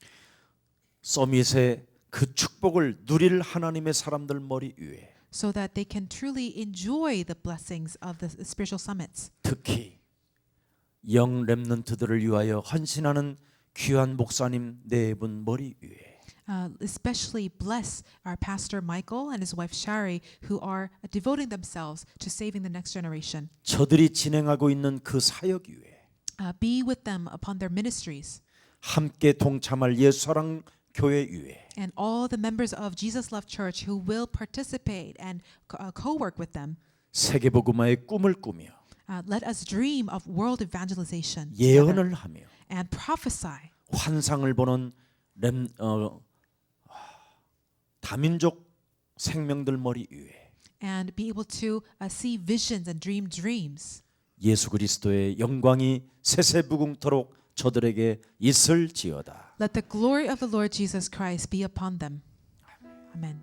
서밋의 그 축복을 누릴 하나님의 사람들 머리 위에
so that they can truly enjoy the blessings of the spiritual summits.
특히 영 렘넌트들을 위하여 헌신하는 귀한 목사님 네 분 머리 위에
Especially bless our pastor Michael and his wife Shari, who are devoting themselves to saving the next generation.
저들이 진행하고 있는 그 사역 위에
Be with them upon their ministries
함께 동참할 예수사랑 교회 위에
and all the members of Jesus Love Church who will participate and co-work with them.
세계복음화의 꿈을 꾸며
Let us dream of world evangelization together
예언을 하며
and prophesy
환상을 보는 다민족 생명들 머리 위에
and be able to see visions and dream dreams.
예수 그리스도의 영광이 세세무궁토록 저들에게 있을지어다.
Let the glory of the Lord Jesus Christ be upon them. Amen.